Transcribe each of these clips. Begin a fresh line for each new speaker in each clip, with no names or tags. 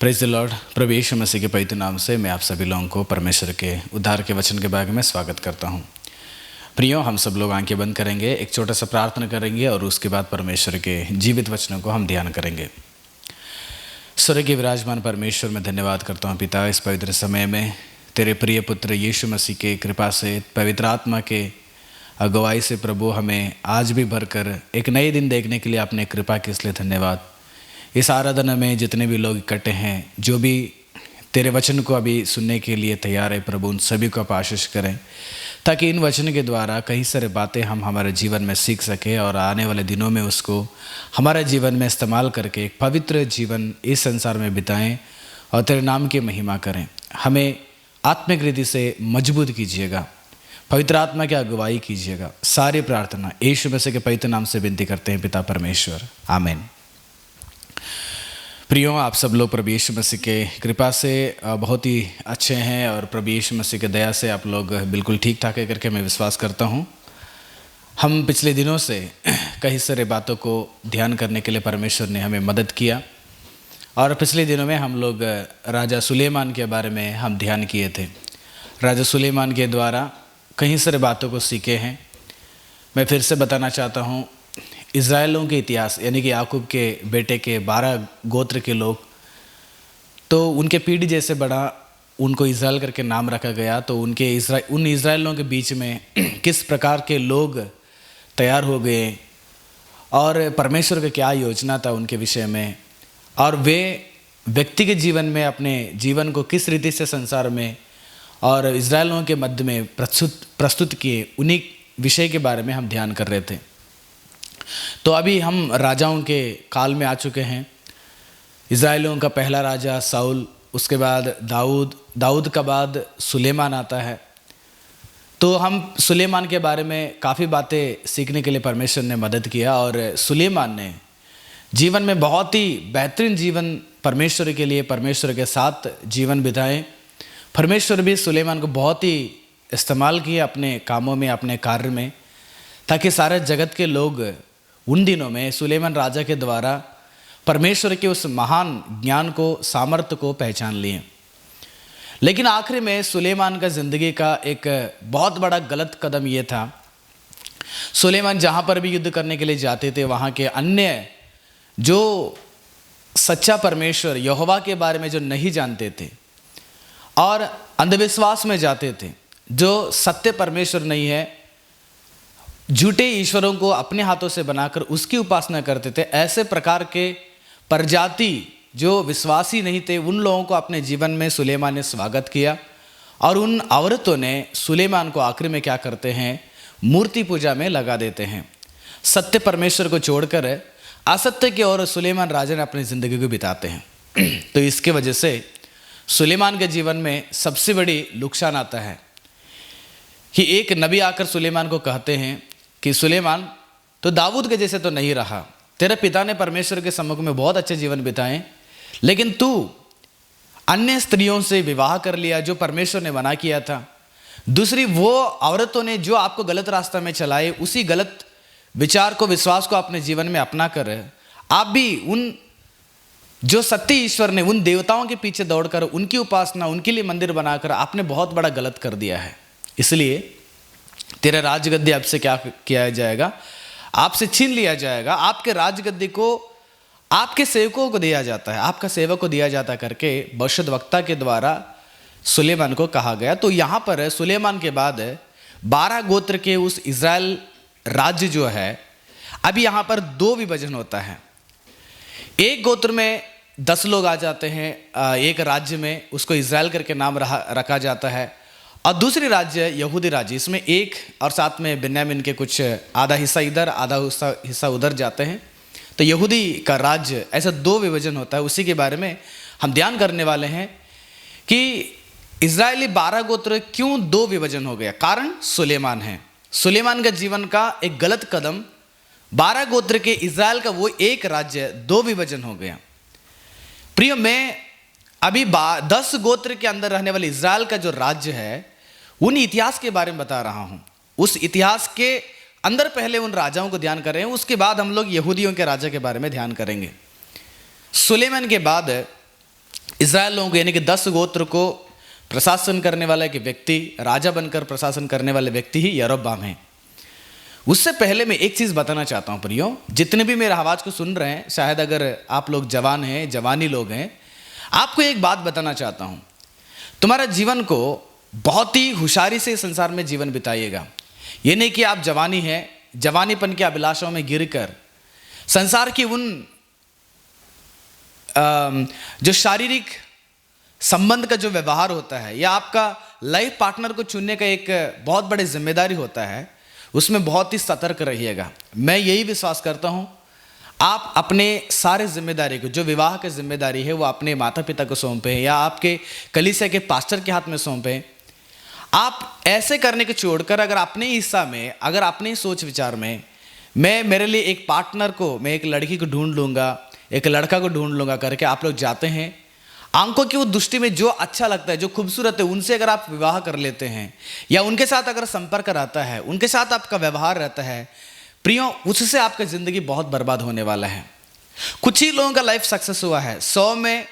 Praise the Lord. प्रभु यीशु मसीह के पवित्र नाम से मैं आप सभी लोगों को परमेश्वर के उद्धार के वचन के बारे में स्वागत करता हूं। प्रियो, हम सब लोग आंखें बंद करेंगे, एक छोटा सा प्रार्थना करेंगे और उसके बाद परमेश्वर के जीवित वचनों को हम ध्यान करेंगे। स्वर्ग के विराजमान परमेश्वर, मैं धन्यवाद करता हूँ पिता, इस पवित्र समय में तेरे प्रिय पुत्र यीशु मसीह के कृपा से, पवित्र आत्मा के अगुवाई से प्रभु हमें आज भी भरकर एक नए दिन देखने के लिए आपने कृपा की, इसलिए धन्यवाद। इस आराधना में जितने भी लोग इकट्ठे हैं, जो भी तेरे वचन को अभी सुनने के लिए तैयार है प्रभु, उन सभी को आप आशीष करें, ताकि इन वचन के द्वारा कई सारे बातें हम हमारे जीवन में सीख सकें और आने वाले दिनों में उसको हमारे जीवन में इस्तेमाल करके एक पवित्र जीवन इस संसार में बिताएं और तेरे नाम की महिमा करें। हमें आत्मिक रीति से मजबूत कीजिएगा, पवित्र आत्मा की अगुवाई कीजिएगा। सारी प्रार्थना यीशु मसीह के पवित्र नाम से विनती करते हैं पिता परमेश्वर, आमीन। प्रियो, आप सब लोग प्रभु यीशु मसीह के कृपा से बहुत ही अच्छे हैं और प्रभु यीशु मसीह के दया से आप लोग बिल्कुल ठीक ठाक है करके मैं विश्वास करता हूँ। हम पिछले दिनों से कई सारे बातों को ध्यान करने के लिए परमेश्वर ने हमें मदद किया और पिछले दिनों में हम लोग राजा सुलेमान के बारे में हम ध्यान किए थे। राजा सुलेमान के द्वारा कई सारे बातों को सीखे हैं। मैं फिर से बताना चाहता हूँ, इज़राइलों के इतिहास, यानी कि याकूब के बेटे के 12 गोत्र के लोग, तो उनके पीढ़ी जैसे बड़ा उनको इज़राइल करके नाम रखा गया। तो उन इज़राइलों के बीच में किस प्रकार के लोग तैयार हो गए और परमेश्वर का क्या योजना था उनके विषय में, और वे व्यक्ति के जीवन में अपने जीवन को किस रीति से संसार में और इज़राइलों के मध्य में प्रस्तुत किए, उन्हीं विषय के बारे में हम ध्यान कर रहे थे। तो अभी हम राजाओं के काल में आ चुके हैं। इज़राइलियों का पहला राजा साउल, उसके बाद दाऊद का बाद सुलेमान आता है। तो हम सुलेमान के बारे में काफ़ी बातें सीखने के लिए परमेश्वर ने मदद किया और सुलेमान ने जीवन में बहुत ही बेहतरीन जीवन परमेश्वर के लिए, परमेश्वर के साथ जीवन बिताए। परमेश्वर भी सुलेमान को बहुत ही इस्तेमाल किया अपने कामों में, अपने कार्य में, ताकि सारे जगत के लोग उन दिनों में सुलेमान राजा के द्वारा परमेश्वर के उस महान ज्ञान को, सामर्थ्य को पहचान लिए। लेकिन आखिर में सुलेमान का ज़िंदगी का एक बहुत बड़ा गलत कदम ये था, सुलेमान जहाँ पर भी युद्ध करने के लिए जाते थे, वहाँ के अन्य जो सच्चा परमेश्वर यहोवा के बारे में जो नहीं जानते थे और अंधविश्वास में जाते थे, जो सत्य परमेश्वर नहीं है, झूठे ईश्वरों को अपने हाथों से बनाकर उसकी उपासना करते थे, ऐसे प्रकार के प्रजाति जो विश्वासी नहीं थे, उन लोगों को अपने जीवन में सुलेमान ने स्वागत किया। और उन औरतों ने सुलेमान को आखिर में क्या करते हैं, मूर्ति पूजा में लगा देते हैं। सत्य परमेश्वर को छोड़कर असत्य की ओर सुलेमान राजा ने अपनी ज़िंदगी को बिताते हैं। तो इसके वजह से सुलेमान के जीवन में सबसे बड़ी नुकसान आता है कि एक नबी आकर सुलेमान को कहते हैं कि सुलेमान, तो दाऊद के जैसे तो नहीं रहा, तेरे पिता ने परमेश्वर के सम्मुख में बहुत अच्छे जीवन बिताए, लेकिन तू अन्य स्त्रियों से विवाह कर लिया जो परमेश्वर ने मना किया था। दूसरी वो औरतों ने जो आपको गलत रास्ता में चलाए, उसी गलत विचार को, विश्वास को अपने जीवन में अपना कर आप भी उन जो सत्य ईश्वर ने, उन देवताओं के पीछे दौड़कर उनकी उपासना, उनके लिए मंदिर बनाकर आपने बहुत बड़ा गलत कर दिया है। इसलिए तेरा राजगद्दी आपसे क्या किया जाएगा, आपसे छीन लिया जाएगा। आपके राजगद्दी को आपके सेवकों को दिया जाता है, आपका सेवक को दिया जाता करके भविष्यद्वक्ता के द्वारा सुलेमान को कहा गया। तो यहाँ पर सुलेमान के बाद 12 गोत्र के उस इज़राइल राज्य जो है, अभी यहाँ पर 2 विभाजन होता है। एक गोत्र में 10 लोग आ जाते हैं, एक राज्य में उसको इज़राइल करके नाम रखा जाता है, और दूसरी राज्य यहूदी राज्य, इसमें एक और साथ में बिन्यामीन के कुछ आधा हिस्सा इधर, आधा हिस्सा उधर जाते हैं। तो यहूदी का राज्य, ऐसा 2 विभाजन होता है। उसी के बारे में हम ध्यान करने वाले हैं कि इज़राइली 12 गोत्र क्यों 2 विभाजन हो गया। कारण सुलेमान है। सुलेमान का जीवन का एक गलत कदम, 12 गोत्र के इज़राइल का वो एक राज्य 2 विभाजन हो गया। प्रिय, मैं अभी 10 गोत्र के अंदर रहने वाले इज़राइल का जो राज्य है, उन इतिहास के बारे में बता रहा हूं। उस इतिहास के अंदर पहले उन राजाओं को ध्यान करें, उसके बाद हम लोग यहूदियों के राजा के बारे में ध्यान करेंगे। सुलेमान के बाद इज़राइल लोगों को यानी कि 10 गोत्र को प्रशासन करने वाला एक व्यक्ति, राजा बनकर प्रशासन करने वाले व्यक्ति ही यरोबाम है। उससे पहले मैं एक चीज़ बताना चाहता हूँ प्रियो, जितने भी मेरे आवाज़ को सुन रहे हैं, शायद अगर आप लोग जवान हैं, जवानी लोग हैं, आपको एक बात बताना चाहता हूँ। तुम्हारा जीवन को बहुत ही होशियारी से संसार में जीवन बिताइएगा। ये नहीं कि आप जवानी है, जवानीपन के अभिलाषाओं में गिरकर संसार की उन जो शारीरिक संबंध का जो व्यवहार होता है या आपका लाइफ पार्टनर को चुनने का एक बहुत बड़ी जिम्मेदारी होता है, उसमें बहुत ही सतर्क रहिएगा। मैं यही विश्वास करता हूँ, आप अपने सारे जिम्मेदारी को, जो विवाह की जिम्मेदारी है, वो अपने माता पिता को सौंपें या आपके कलीसिया के पास्टर के हाथ में सौंपें। आप ऐसे करने को छोड़कर अगर अपने हिस्सा में, अगर अपने सोच विचार में मैं मेरे लिए एक पार्टनर को, मैं एक लड़की को ढूंढ लूँगा, एक लड़का को ढूंढ लूँगा करके आप लोग जाते हैं, आंखों की वो दृष्टि में जो अच्छा लगता है, जो खूबसूरत है, उनसे अगर आप विवाह कर लेते हैं या उनके साथ अगर संपर्क रहता है, उनके साथ आपका व्यवहार रहता है, प्रियो, उससे आपका ज़िंदगी बहुत बर्बाद होने वाला है। कुछ ही लोगों का लाइफ सक्सेस हुआ है, 100 में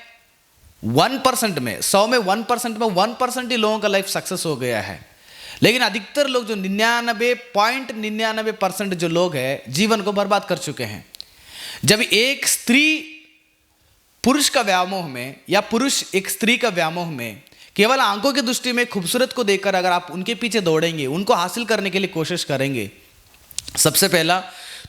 1% में 1% ही लोगों का लाइफ सक्सेस हो गया है। लेकिन अधिकतर लोग जो 99.99% जो लोग हैं, जीवन को बर्बाद कर चुके हैं। जब एक स्त्री पुरुष का व्यामोह में या पुरुष एक स्त्री का व्यामोह में केवल आंखों की दृष्टि में खूबसूरत को देखकर अगर आप उनके पीछे दौड़ेंगे, उनको हासिल करने के लिए कोशिश करेंगे, सबसे पहला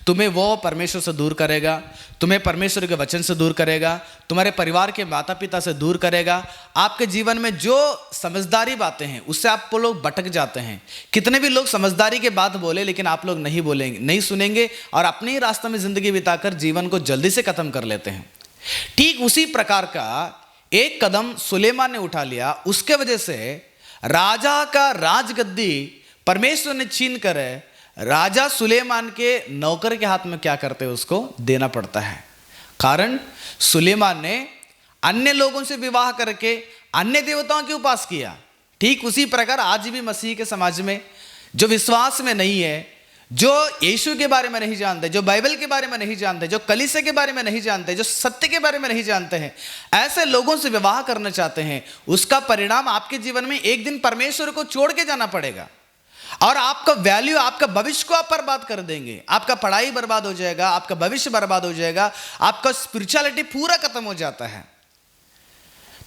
तुम्हें वो परमेश्वर से दूर करेगा, तुम्हें परमेश्वर के वचन से दूर करेगा, तुम्हारे परिवार के माता पिता से दूर करेगा। आपके जीवन में जो समझदारी बातें हैं उससे आप लोग भटक जाते हैं। कितने भी लोग समझदारी के बात बोले, लेकिन आप लोग नहीं बोलेंगे, नहीं सुनेंगे और अपने ही रास्ते में जिंदगी बिताकर जीवन को जल्दी से खत्म कर लेते हैं। ठीक उसी प्रकार का एक कदम सुलेमान ने उठा लिया। उसके वजह से राजा का राजगद्दी परमेश्वर ने छीन कर राजा सुलेमान के नौकर के हाथ में क्या करते हैं, उसको देना पड़ता है। कारण सुलेमान ने अन्य लोगों से विवाह करके अन्य देवताओं की उपास किया। ठीक उसी प्रकार आज भी मसीह के समाज में जो विश्वास में नहीं है, जो यीशु के बारे में नहीं जानते, जो बाइबल के बारे में नहीं जानते, जो कलीसिया के बारे में नहीं जानते, जो सत्य के बारे में नहीं जानते हैं, ऐसे लोगों से विवाह करना चाहते हैं, उसका परिणाम आपके जीवन में एक दिन परमेश्वर को छोड़ के जाना पड़ेगा और आपका वैल्यू, आपका भविष्य को आप बर्बाद कर देंगे। आपका पढ़ाई बर्बाद हो जाएगा, आपका भविष्य बर्बाद हो जाएगा, आपका स्पिरिचुअलिटी पूरा खत्म हो जाता है।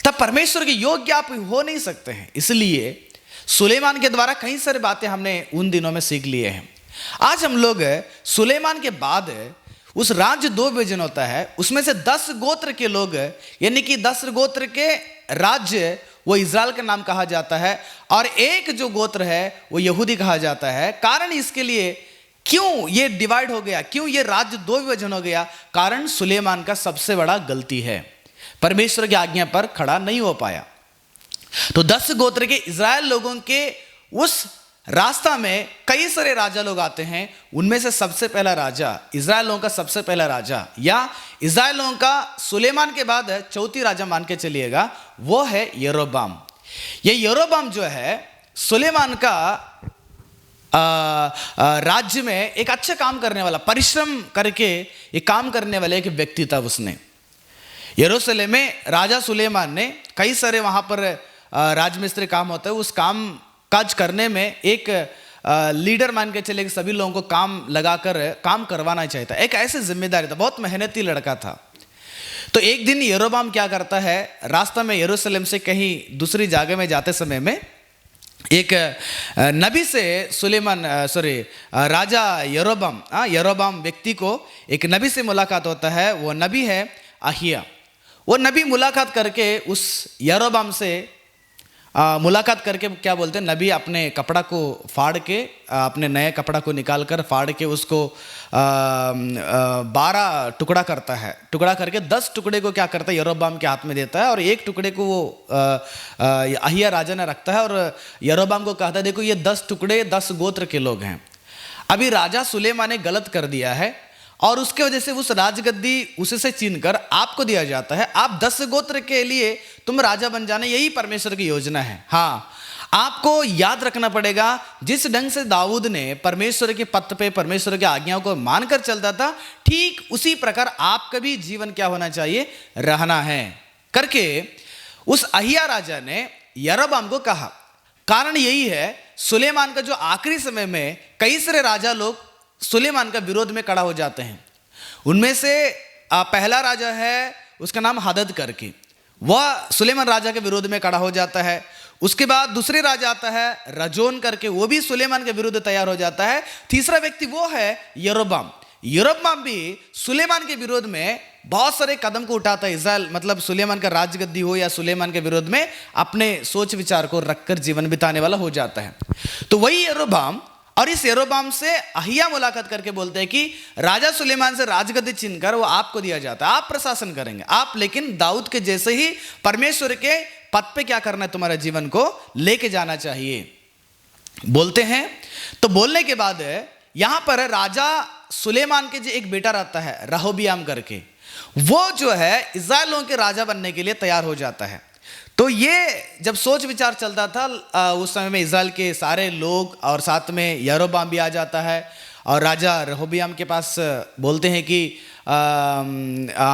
तब परमेश्वर के योग्य आप हो नहीं सकते हैं। इसलिए सुलेमान के द्वारा कई सारी बातें हमने उन दिनों में सीख लिए हैं। आज हम लोग सुलेमान के बाद उस राज्य 2 विभाजन होता है, उसमें से 10 गोत्र के लोग, यानी कि 10 गोत्र के राज्य वो इज़राइल का नाम कहा जाता है और एक जो गोत्र है वो यहूदी कहा जाता है। कारण इसके लिए क्यों ये डिवाइड हो गया, क्यों ये राज्य 2 विभाजन हो गया, कारण सुलेमान का सबसे बड़ा गलती है, परमेश्वर की आज्ञा पर खड़ा नहीं हो पाया। तो 10 गोत्र के इज़राइल लोगों के उस रास्ता में कई सारे राजा लोग आते हैं। उनमें से सबसे पहला राजा, इज़राइल लोगों का सबसे पहला राजा या इज़राइल लोगों का सुलेमान के बाद चौथी राजा मान के चलिएगा, वो है यरोबाम। ये यरोबाम जो है सुलेमान का राज्य में एक अच्छा काम करने वाला, परिश्रम करके एक काम करने वाला एक व्यक्ति था। उसने यरूशलेम में राजा सुलेमान ने कई सारे वहाँ पर राजमिस्त्री काम होता है, उस काम काज करने में एक लीडर मान के चले कि सभी लोगों को काम लगाकर काम करवाना चाहिए था। एक ऐसी जिम्मेदारी था, बहुत मेहनती लड़का था। तो एक दिन यरोबाम क्या करता है, रास्ता में यरूशलेम से कहीं दूसरी जगह में जाते समय में एक नबी से राजा यरोबाम व्यक्ति को एक नबी से मुलाकात होता है। वो नबी है अहिया। वो नबी मुलाकात करके उस यरोबाम से मुलाकात करके क्या बोलते हैं, नबी अपने कपड़ा को फाड़ के, अपने नए कपड़ा को निकाल कर फाड़ के उसको 12 टुकड़ा करता है। टुकड़ा करके 10 टुकड़े को क्या करता है, यरोबाम के हाथ में देता है और एक टुकड़े को वो अहिया राजा ने रखता है और यरोबाम को कहता है, देखो ये 10 टुकड़े 10 गोत्र के लोग हैं। अभी राजा सुलेमान ने गलत कर दिया है और उसके वजह से उस राजगद्दी उससे छीनकर आपको दिया जाता है। आप 10 गोत्र के लिए तुम राजा बन जाना, यही परमेश्वर की योजना है। हाँ, आपको याद रखना पड़ेगा, जिस ढंग से दाऊद ने परमेश्वर के पथ पे परमेश्वर की आज्ञाओं को मानकर चलता था, ठीक उसी प्रकार आपका भी जीवन क्या होना चाहिए, रहना है करके उस अहिया राजा ने यरोबाम को कहा। कारण यही है, सुलेमान का जो आखिरी समय में कई सारे राजा लोग सुलेमान का विरोध में खड़ा हो जाते हैं। उनमें से पहला राजा है, उसका नाम हदद करके, वह सुलेमान राजा के विरोध में खड़ा हो जाता है। उसके बाद दूसरे राजा आता है रजोन करके, वो भी सुलेमान के विरुद्ध तैयार हो जाता है। तीसरा व्यक्ति वो है यरोबाम। यरोबाम भी सुलेमान के विरोध में बहुत सारे कदम को उठाता है। इज़राइल मतलब सुलेमान का राजगद्दी हो या सुलेमान के विरोध में अपने सोच विचार को रखकर जीवन बिताने वाला हो जाता है। तो वही यरोबाम, और इस यरोबाम से अहिया मुलाकात करके बोलते हैं कि राजा सुलेमान से राजगद्दी छीनकर वो आपको दिया जाता है, आप प्रशासन करेंगे, आप लेकिन दाऊद के जैसे ही परमेश्वर के पद पे क्या करना है, तुम्हारे जीवन को लेके जाना चाहिए बोलते हैं। तो बोलने के बाद यहां पर राजा सुलेमान के जो एक बेटा रहता है रहोबियाम करके, वो जो है इस्राएलियों के राजा बनने के लिए तैयार हो जाता है। तो ये जब सोच विचार चलता था उस समय में इस्राएल के सारे लोग और साथ में यरोबाम भी आ जाता है और राजा रहोबियाम के पास बोलते हैं कि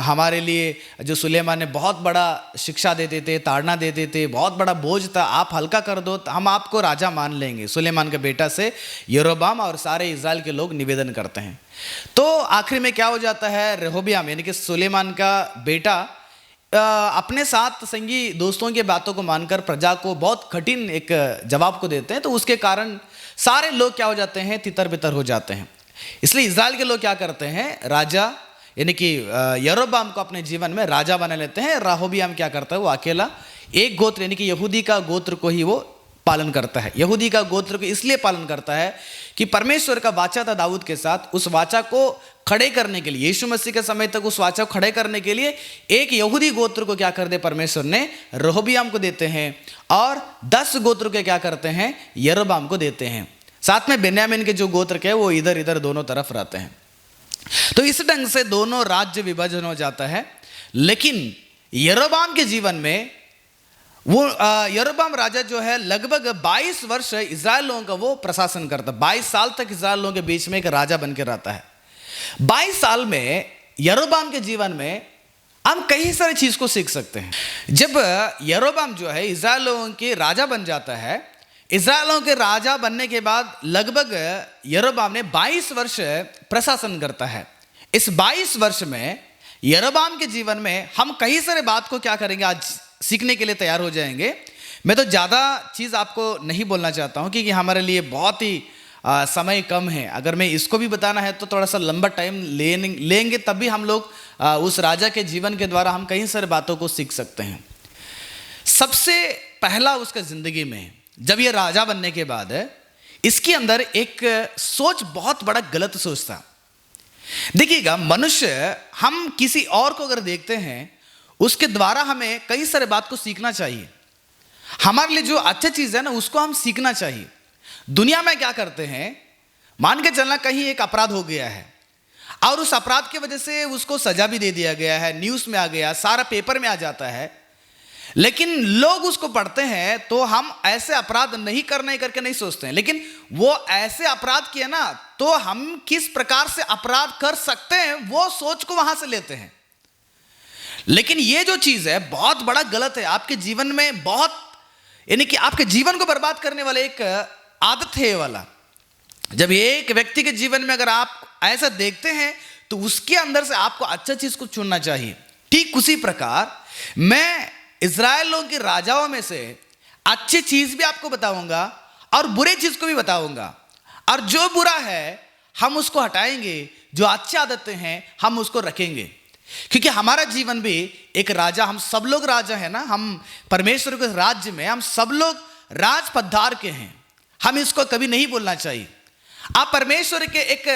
हमारे लिए जो सुलेमान ने बहुत बड़ा शिक्षा देते थे, ताड़ना देते थे, बहुत बड़ा बोझ था, आप हल्का कर दो तो हम आपको राजा मान लेंगे। सुलेमान के बेटा से यरोबाम और सारे इस्राएल के लोग निवेदन करते हैं। तो आखिर में क्या हो जाता है, रहोबियाम यानी कि सुलेमान का बेटा अपने साथ संगी दोस्तों की बातों को मानकर प्रजा को बहुत कठिन एक जवाब को देते हैं। तो उसके कारण सारे लोग क्या हो जाते हैं, तितर बितर हो जाते हैं। इसलिए इस्राएल के लोग क्या करते हैं, राजा यानी कि यरोबाम को अपने जीवन में राजा बना लेते हैं। रहोबियाम क्या करता है, वो अकेला एक गोत्र यानी कि यहूदी का गोत्र को ही वो पालन करता है। यहूदी का गोत्र को इसलिए पालन करता है कि परमेश्वर का वाचा था दाऊद के साथ, उस वाचा को खड़े करने के लिए, यीशु मसीह के समय तक उस वाचा को खड़े करने के लिए एक यहूदी गोत्र को क्या कर दे परमेश्वर ने, रहोबियाम को देते हैं, और 10 गोत्र के क्या करते हैं, यरोबाम को देते हैं। साथ में बेन्यामीन के जो गोत्र के वो इधर इधर दोनों तरफ रहते हैं। तो इस ढंग से दोनों राज्य विभाजन हो जाता है। लेकिन यरोबाम के जीवन में वो यरोबाम राजा जो है लगभग 22 वर्ष इस्राएल लोगों का वो प्रशासन करता है। 22 साल तक इस्राएल लोगों के बीच में एक राजा बन के रहता है। 22 साल में यरोबाम के जीवन में हम कई सारी चीज को सीख सकते हैं। जब यरोबाम जो है इस्राएल लोगों के राजा बन जाता है, इस्राएलों के राजा बनने के बाद लगभग यरोबाम ने 22 वर्ष प्रशासन करता है। इस 22 वर्ष में यरोबाम के जीवन में हम कई सारे बात को क्या करेंगे, आज सीखने के लिए तैयार हो जाएंगे। मैं तो ज़्यादा चीज़ आपको नहीं बोलना चाहता हूँ क्योंकि हमारे लिए बहुत ही समय कम है। अगर मैं इसको भी बताना है तो थोड़ा सा लंबा टाइम लेंगे, तब भी हम लोग उस राजा के जीवन के द्वारा हम कई सारे बातों को सीख सकते हैं। सबसे पहला उसका ज़िंदगी में जब ये राजा बनने के बाद इसके अंदर एक सोच बहुत बड़ा गलत सोच था। देखिएगा, मनुष्य हम किसी और को अगर देखते हैं उसके द्वारा हमें कई सारे बात को सीखना चाहिए। हमारे लिए जो अच्छा चीज़ है ना उसको हम सीखना चाहिए। दुनिया में क्या करते हैं, मान के चलना कहीं एक अपराध हो गया है और उस अपराध की वजह से उसको सजा भी दे दिया गया है, न्यूज़ में आ गया, सारा पेपर में आ जाता है, लेकिन लोग उसको पढ़ते हैं तो हम ऐसे अपराध नहीं करने करके नहीं सोचते हैं, लेकिन वो ऐसे अपराध किए ना तो हम किस प्रकार से अपराध कर सकते हैं वो सोच को वहां से लेते हैं। लेकिन ये जो चीज है बहुत बड़ा गलत है। आपके जीवन में बहुत यानी कि आपके जीवन को बर्बाद करने वाला एक आदत है वाला। जब एक व्यक्ति के जीवन में अगर आप ऐसा देखते हैं तो उसके अंदर से आपको अच्छा चीज को चुनना चाहिए। ठीक उसी प्रकार मैं इस्राएलों के राजाओं में से अच्छी चीज भी आपको बताऊंगा और बुरे चीज को भी बताऊंगा, और जो बुरा है हम उसको हटाएंगे, जो अच्छी आदतें हैं हम उसको रखेंगे। क्योंकि हमारा जीवन भी एक राजा, हम सब लोग राजा है ना, हम परमेश्वर के राज्य में हम सब लोग राज पद्धार के हैं। हम इसको कभी नहीं बोलना चाहिए। आप परमेश्वर के एक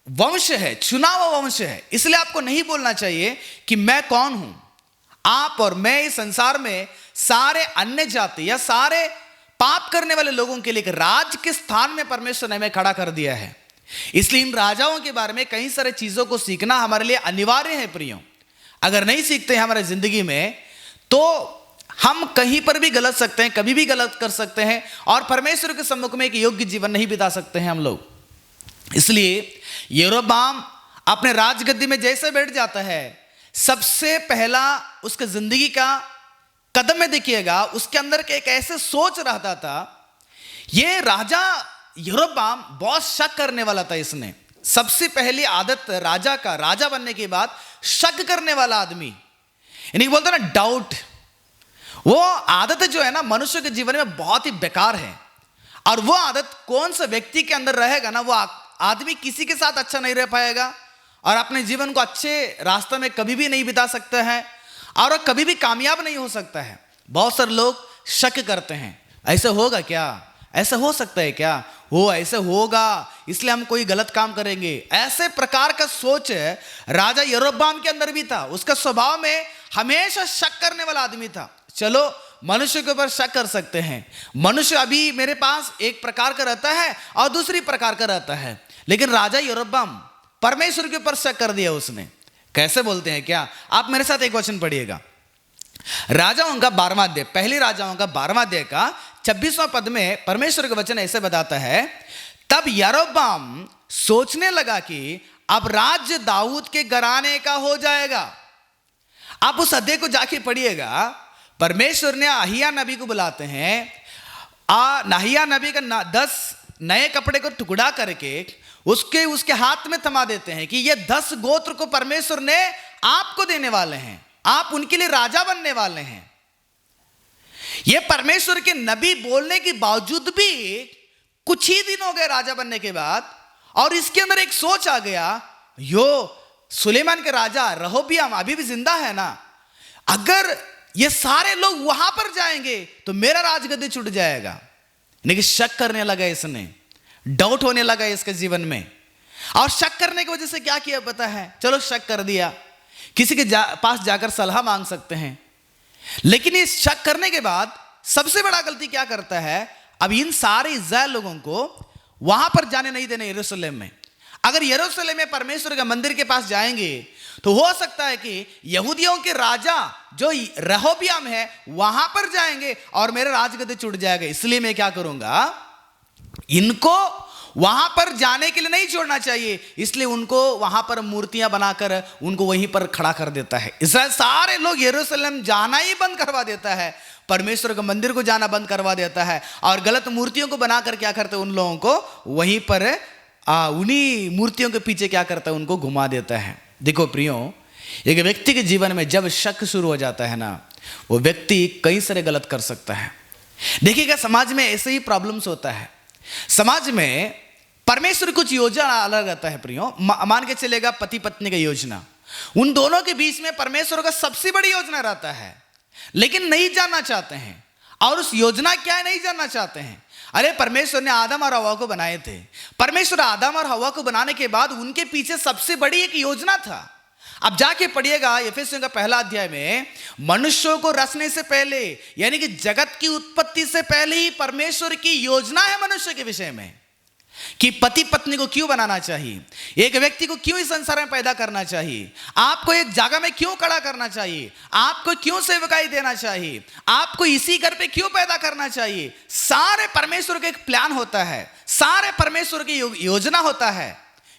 वंश है, चुना हुआ वंश है, इसलिए आपको नहीं बोलना चाहिए कि मैं कौन हूं। आप और मैं इस संसार में सारे अन्य जाति या सारे पाप करने वाले लोगों के लिए एक राज के स्थान में परमेश्वर ने हमें खड़ा कर दिया है। इसलिए इन राजाओं के बारे में कई सारे चीजों को सीखना हमारे लिए अनिवार्य है प्रियो। अगर नहीं सीखते हैं हमारे जिंदगी में तो हम कहीं पर भी गलत सकते हैं, कभी भी गलत कर सकते हैं और परमेश्वर के सम्मुख में एक योग्य जीवन नहीं बिता सकते हैं हम लोग। इसलिए यरोबाम अपने राजगद्दी में जैसे बैठ जाता है, सबसे पहला उसके जिंदगी का
कदम में देखिएगा उसके अंदर के एक ऐसे सोच रहता था। ये राजा यरोबाम बहुत शक करने वाला था। इसने सबसे पहली आदत राजा का, राजा बनने के बाद शक करने वाला आदमी, यानी बोलते ना डाउट, वो आदत जो है ना मनुष्य के जीवन में बहुत ही बेकार है। और वो आदत कौन सा व्यक्ति के अंदर रहेगा ना, वो आदमी किसी के साथ अच्छा नहीं रह पाएगा और अपने जीवन को अच्छे रास्ते में कभी भी नहीं बिता सकता है और कभी भी कामयाब नहीं हो सकता है। बहुत सारे लोग शक करते हैं, ऐसे होगा क्या, ऐसा हो सकता है क्या, वो ऐसे होगा इसलिए हम कोई गलत काम करेंगे। ऐसे प्रकार का सोच राजा यरोबाम के अंदर भी था। उसका स्वभाव में हमेशा शक करने वाला आदमी था। चलो मनुष्य के ऊपर शक कर सकते हैं, मनुष्य अभी मेरे पास एक प्रकार का रहता है और दूसरी प्रकार का रहता है, लेकिन राजा यरोबाम परमेश्वर के ऊपर शक कर दिया उसने। कैसे बोलते हैं क्या, आप मेरे साथ एक वचन पढ़िएगा, राजाओं का 12वां अध्याय, पहली राजाओं का 12वां अध्याय का 26वां पद में परमेश्वर का वचन ऐसे बताता है, तब यरोबाम सोचने लगा कि अब राज्य दाऊद के घराने का हो जाएगा। आप उस अध्याय को जाके पढ़िएगा। परमेश्वर ने अहिया नबी को बुलाते हैं, नहिया नबी का 10 नए कपड़े को टुकड़ा करके उसके हाथ में थमा देते हैं कि ये 10 गोत्र को परमेश्वर ने आपको देने वाले हैं, आप उनके लिए राजा बनने वाले हैं। ये परमेश्वर के नबी बोलने के बावजूद भी कुछ ही दिन हो गए राजा बनने के बाद, और इसके अंदर एक सोच आ गया, यो सुलेमान के राजा रहोबियाम अभी भी जिंदा है ना, अगर ये सारे लोग वहां पर जाएंगे तो मेरा राजगद्दी छूट जाएगा। लेकिन शक करने लगा, इसने डाउट होने लगा इसके जीवन में। और शक करने की वजह से क्या किया पता है, चलो शक कर दिया, किसी के पास जाकर सलाह मांग सकते हैं। लेकिन इस शक करने के बाद सबसे बड़ा गलती क्या करता है, अब इन सारे इस्राएल लोगों को वहां पर जाने नहीं देने यरूशलेम में। अगर यरूशलेम में परमेश्वर के मंदिर के पास जाएंगे तो हो सकता है कि यहूदियों के राजा जो रहोबियाम है वहां पर जाएंगे और मेरा राजगद्दी छूट जाएगा। इसलिए मैं क्या करूंगा, इनको वहां पर जाने के लिए नहीं छोड़ना चाहिए, इसलिए उनको वहां पर मूर्तियां बनाकर उनको वहीं पर खड़ा कर देता है। इसराइल सारे लोग यरूशलेम जाना ही बंद करवा देता है, परमेश्वर के मंदिर को जाना बंद करवा देता है और गलत मूर्तियों को बनाकर क्या करते हैं, उन लोगों को वहीं पर उन्हीं मूर्तियों के पीछे क्या करता है, उनको घुमा देता है। देखो प्रियो, एक व्यक्ति के जीवन में जब शक शुरू हो जाता है ना, वो व्यक्ति कई सारे गलत कर सकता है। देखिएगा समाज में ऐसे ही प्रॉब्लम्स होता है। समाज में परमेश्वर कुछ योजना अलग रहता है प्रियो। मान के चलेगा पति पत्नी का योजना, उन दोनों के बीच में परमेश्वर का सबसे बड़ी योजना रहता है, लेकिन नहीं जानना चाहते हैं। और उस योजना क्या है नहीं जानना चाहते हैं। अरे परमेश्वर ने आदम और हव्वा को बनाए थे, परमेश्वर आदम और हव्वा को बनाने के बाद उनके पीछे सबसे बड़ी एक योजना था। अब जाके पढ़िएगा एफेसियों का 1 अध्याय में, मनुष्यों को रचने से पहले यानी कि जगत की उत्पत्ति से पहले ही परमेश्वर की योजना है मनुष्य के विषय में कि पति पत्नी को क्यों बनाना चाहिए, एक व्यक्ति को क्यों इस संसार में पैदा करना चाहिए, आपको एक जगह में क्यों खड़ा करना चाहिए, आपको क्यों सेवकाई देना चाहिए, आपको इसी घर पे क्यों पैदा करना चाहिए। सारे परमेश्वर का एक प्लान होता है, सारे परमेश्वर की योजना होता है।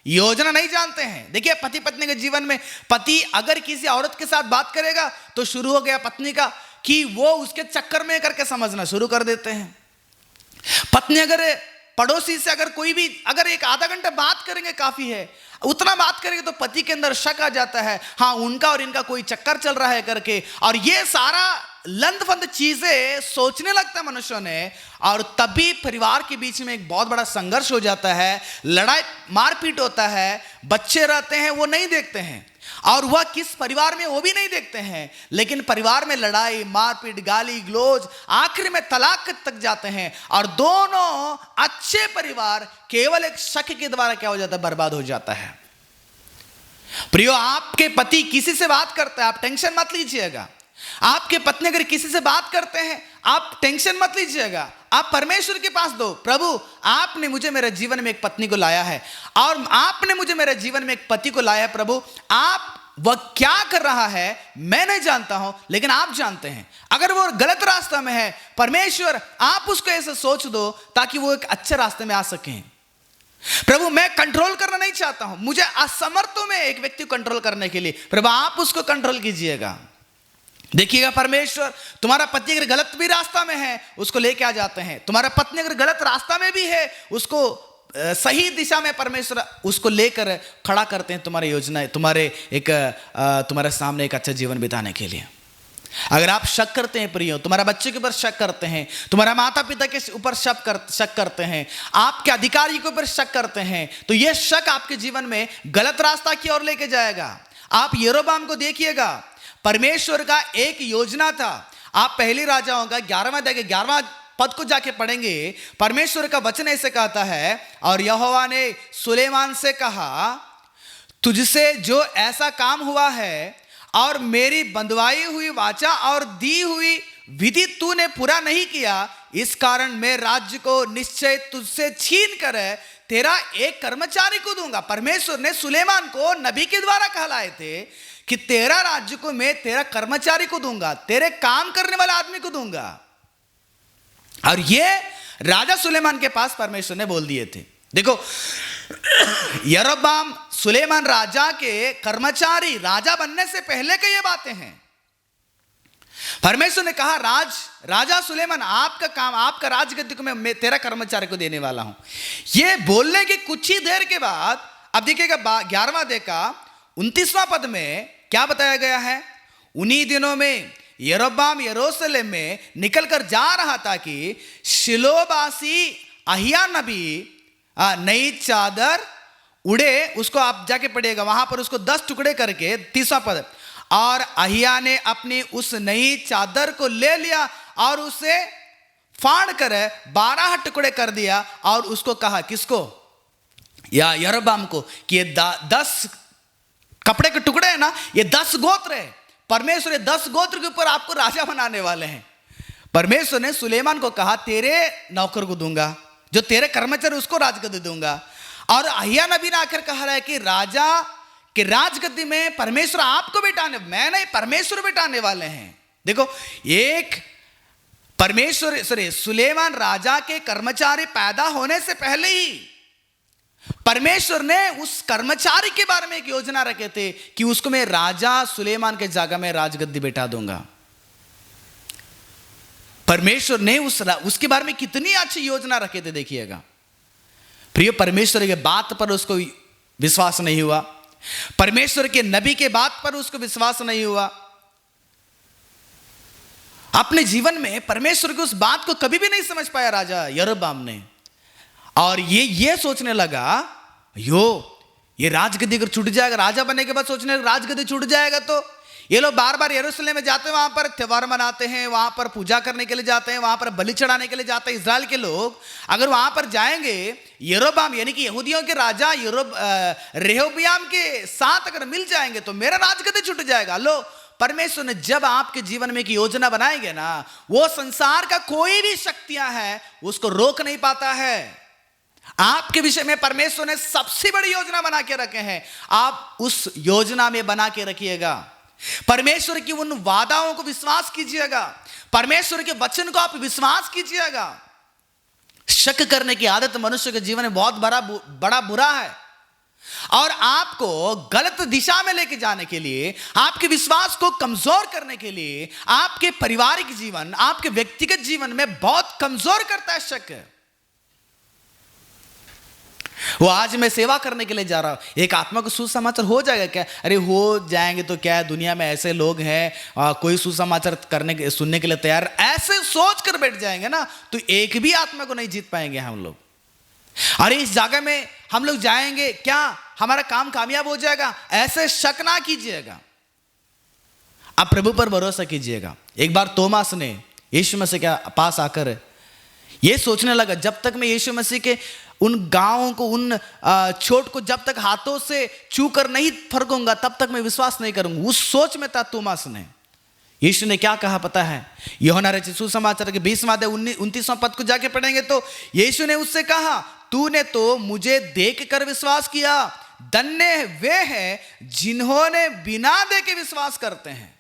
योजना नहीं जानते हैं। देखिए पति पत्नी के जीवन में पति अगर किसी औरत के साथ बात करेगा तो शुरू हो गया पत्नी का कि वो उसके चक्कर में करके समझना शुरू कर देते हैं। पत्नी अगर पड़ोसी से अगर कोई भी अगर एक आधा घंटा बात करेंगे काफी है, उतना बात करेंगे तो पति के अंदर शक आ जाता है, हाँ उनका और इनका कोई चक्कर चल रहा है करके, और ये सारा लंदफंद चीजें सोचने लगता है मनुष्यों ने। और तभी परिवार के बीच में एक बहुत बड़ा संघर्ष हो जाता है, लड़ाई मारपीट होता है, बच्चे रहते हैं वो नहीं देखते हैं, और वह किस परिवार में वो भी नहीं देखते हैं, लेकिन परिवार में लड़ाई मारपीट गाली गलौज आखिर में तलाक तक जाते हैं। और दोनों अच्छे परिवार केवल एक शक के द्वारा क्या हो जाता है, बर्बाद हो जाता है। प्रियो, आपके पति किसी से बात करते हैं, आप टेंशन मत लीजिएगा। आपके पत्नी अगर किसी से बात करते हैं, आप टेंशन मत लीजिएगा, आप परमेश्वर के पास दो, प्रभु आपने मुझे मेरे जीवन में एक पत्नी को लाया है और आपने मुझे मेरे जीवन में एक पति को लाया है। प्रभु आप वह क्या कर रहा है मैं नहीं जानता हूं, लेकिन आप जानते हैं। अगर वो गलत रास्ता में है, परमेश्वर आप उसको ऐसे सोच दो ताकि वो एक अच्छे रास्ते में आ सकें। प्रभु मैं कंट्रोल करना नहीं चाहता हूं, मुझे असमर्थ हूं मैं एक व्यक्ति को कंट्रोल करने के लिए, प्रभु आप उसको कंट्रोल कीजिएगा। देखिएगा, परमेश्वर तुम्हारा पति अगर गलत भी रास्ता में है उसको लेके आ जाते हैं, तुम्हारा पत्नी अगर गलत रास्ता में भी है उसको सही दिशा में परमेश्वर उसको लेकर खड़ा करते हैं, तुम्हारी योजना तुम्हारे सामने एक अच्छा जीवन बिताने के लिए। अगर आप शक करते हैं प्रियो, तुम्हारा बच्चे के ऊपर शक करते हैं, तुम्हारा माता पिता के ऊपर शक करते हैं, आपके अधिकारी के ऊपर शक करते हैं, तो यह शक आपके जीवन में गलत रास्ता की ओर लेके जाएगा। आप यरोबाम को देखिएगा, परमेश्वर का एक योजना था। आप पहली राजाओं का 11वां पद को जाके पढ़ेंगे, परमेश्वर का वचन ऐसे कहता है, और यहोवा ने सुलेमान से कहा, तुझसे जो ऐसा काम हुआ है और मेरी बंधवाई हुई वाचा और दी हुई विधि तूने पूरा नहीं किया, इस कारण मैं राज्य को निश्चय तुझसे छीन कर तेरा एक कर्मचारी को दूंगा। परमेश्वर ने सुलेमान को नबी के द्वारा कहलाए थे कि तेरा राज्य को मैं तेरा कर्मचारी को दूंगा, तेरे काम करने वाले आदमी को दूंगा। और ये राजा सुलेमान के पास परमेश्वर ने बोल दिए थे। देखो, यरोबाम सुलेमान राजा के कर्मचारी, राजा बनने से पहले के ये बातें हैं। परमेश्वर ने कहा, राजा सुलेमान, आपका काम, आपका राजगद्दी को मैं तेरा कर्मचारी को देने वाला हूं। ये बोलने के कुछ ही देर के बाद अब देखिएगा 11वां अध्याय का 29वां पद में क्या बताया गया है। उन्हीं दिनों में यरोबाम यरूशलेम में निकलकर जा रहा था कि शिलोबासी अहिया नबी नई चादर उड़े, उसको आप जाके पढ़िएगा, वहां पर उसको 10 टुकड़े करके, 30वां पद, और अहिया ने अपनी उस नई चादर को ले लिया और उसे फाड़ कर 12 टुकड़े कर दिया और उसको कहा, किसको, या यरोबाम को, कि ये 10 कपड़े के टुकड़े है ना, ये 10 गोत्र है। परमेश्वर ये 10 गोत्र के ऊपर आपको राजा बनाने वाले हैं। परमेश्वर ने सुलेमान को कहा, तेरे नौकर को दूंगा, जो तेरे कर्मचारी उसको राजगद्दी दूंगा। और अहिया नबी ने आकर कहा है कि राजा के राजगद्दी में परमेश्वर आपको बिठाने, मैं नहीं, परमेश्वर बिठाने वाले हैं। देखो, एक परमेश्वर सुलेमान राजा के कर्मचारी पैदा होने से पहले ही परमेश्वर ने उस कर्मचारी के बारे में एक योजना रखे थे कि उसको मैं राजा सुलेमान के जगह में राजगद्दी बैठा दूंगा। परमेश्वर ने उसके बारे में कितनी अच्छी योजना रखे थे, देखिएगा प्रिय। परमेश्वर के बात पर उसको विश्वास नहीं हुआ, परमेश्वर के नबी के बात पर उसको विश्वास नहीं हुआ। अपने जीवन में परमेश्वर की उस बात को कभी भी नहीं समझ पाया राजा यरोबाम ने, और ये सोचने लगा, ये राजगद्दी अगर छूट जाएगा, राजा बनने के बाद सोचने लगा राजगद्दी छूट जाएगा तो ये लोग बार बार यरूशलेम में जाते हैं, वहां पर त्योहार मनाते हैं, वहां पर पूजा करने के लिए जाते हैं, वहां पर बलि चढ़ाने के लिए जाते हैं। इजराइल के लोग अगर वहां पर जाएंगे, यरोबाम यानी कि यहूदियों के राजा रेहोबियाम के साथ अगर मिल जाएंगे तो मेरा राजगद्दी छूट जाएगा। लो, परमेश्वर ने जब आपके जीवन में एक योजना बनाएंगे ना, वो संसार का कोई भी शक्तियां है उसको रोक नहीं पाता है। आपके विषय में परमेश्वर ने सबसे बड़ी योजना बना के रखे हैं, आप उस योजना में बना के रखिएगा। परमेश्वर की उन वादाओं को विश्वास कीजिएगा, परमेश्वर के वचन को आप विश्वास कीजिएगा। शक करने की आदत मनुष्य के जीवन में बहुत बड़ा बुरा है, और आपको गलत दिशा में लेके जाने के लिए, आपके विश्वास को कमजोर करने के लिए, आपके पारिवारिक जीवन, आपके व्यक्तिगत जीवन में बहुत कमजोर करता है शक। वो आज मैं सेवा करने के लिए जा रहा हूं, एक आत्मा को सुसमाचार हो जाएगा क्या? अरे हो जाएंगे तो क्या है, दुनिया में ऐसे लोग हैं कोई सुसमाचार सुनने के लिए तैयार, ऐसे सोच कर बैठ जाएंगे ना तो एक भी आत्मा को नहीं जीत पाएंगे हम लोग। अरे इस जगह में हम लोग जाएंगे, क्या हमारा काम कामयाब हो जाएगा? ऐसे शक ना कीजिएगा, आप प्रभु पर भरोसा कीजिएगा। एक बार तोमास ने यीशु मसीह के पास आकर ये सोचने लगा, जब तक मैं यीशु मसीह के उन गांवों को, उन चोट को जब तक हाथों से छू कर नहीं फरकूंगा तब तक मैं विश्वास नहीं करूंगा। उस सोच में था तोमास ने। यीशु ने क्या कहा पता है? यूहन्ना रचित सुसमाचार के 20वां अध्याय 29वां पद को जाके पढ़ेंगे तो यीशु ने उससे कहा, तूने तो मुझे देख कर विश्वास किया, धन्य वे हैं जिन्होंने बिना देखे विश्वास करते हैं।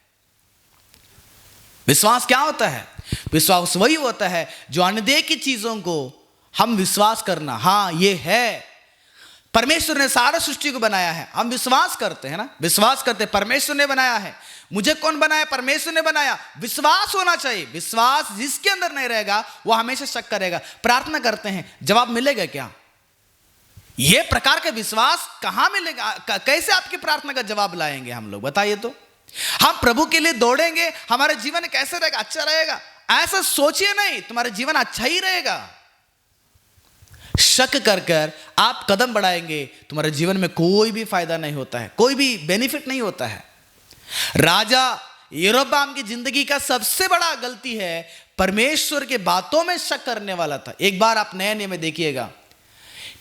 विश्वास क्या होता है? विश्वास वही होता है जो अनदेखी चीजों को हम विश्वास करना, हाँ ये है, परमेश्वर ने सारा सृष्टि को बनाया है, हम विश्वास करते हैं ना, विश्वास करते हैं परमेश्वर ने बनाया है। मुझे कौन बनाया? परमेश्वर ने बनाया। विश्वास होना चाहिए। विश्वास जिसके अंदर नहीं रहेगा वो हमेशा शक करेगा। प्रार्थना करते हैं, जवाब मिलेगा क्या? ये प्रकार का विश्वास कहां मिलेगा? कैसे आपकी प्रार्थना का जवाब लाएंगे हम लोग, बताइए तो। हम प्रभु के लिए दौड़ेंगे, हमारा जीवन कैसे रहेगा? अच्छा रहेगा, ऐसा सोचिए नहीं, तुम्हारा जीवन अच्छा ही रहेगा। शक कर कर आप कदम बढ़ाएंगे, तुम्हारे जीवन में कोई भी फायदा नहीं होता है, कोई भी बेनिफिट नहीं होता है। राजा यरोबाम की जिंदगी का सबसे बड़ा गलती है, परमेश्वर के बातों में शक करने वाला था। एक बार आप नए नियम में देखिएगा,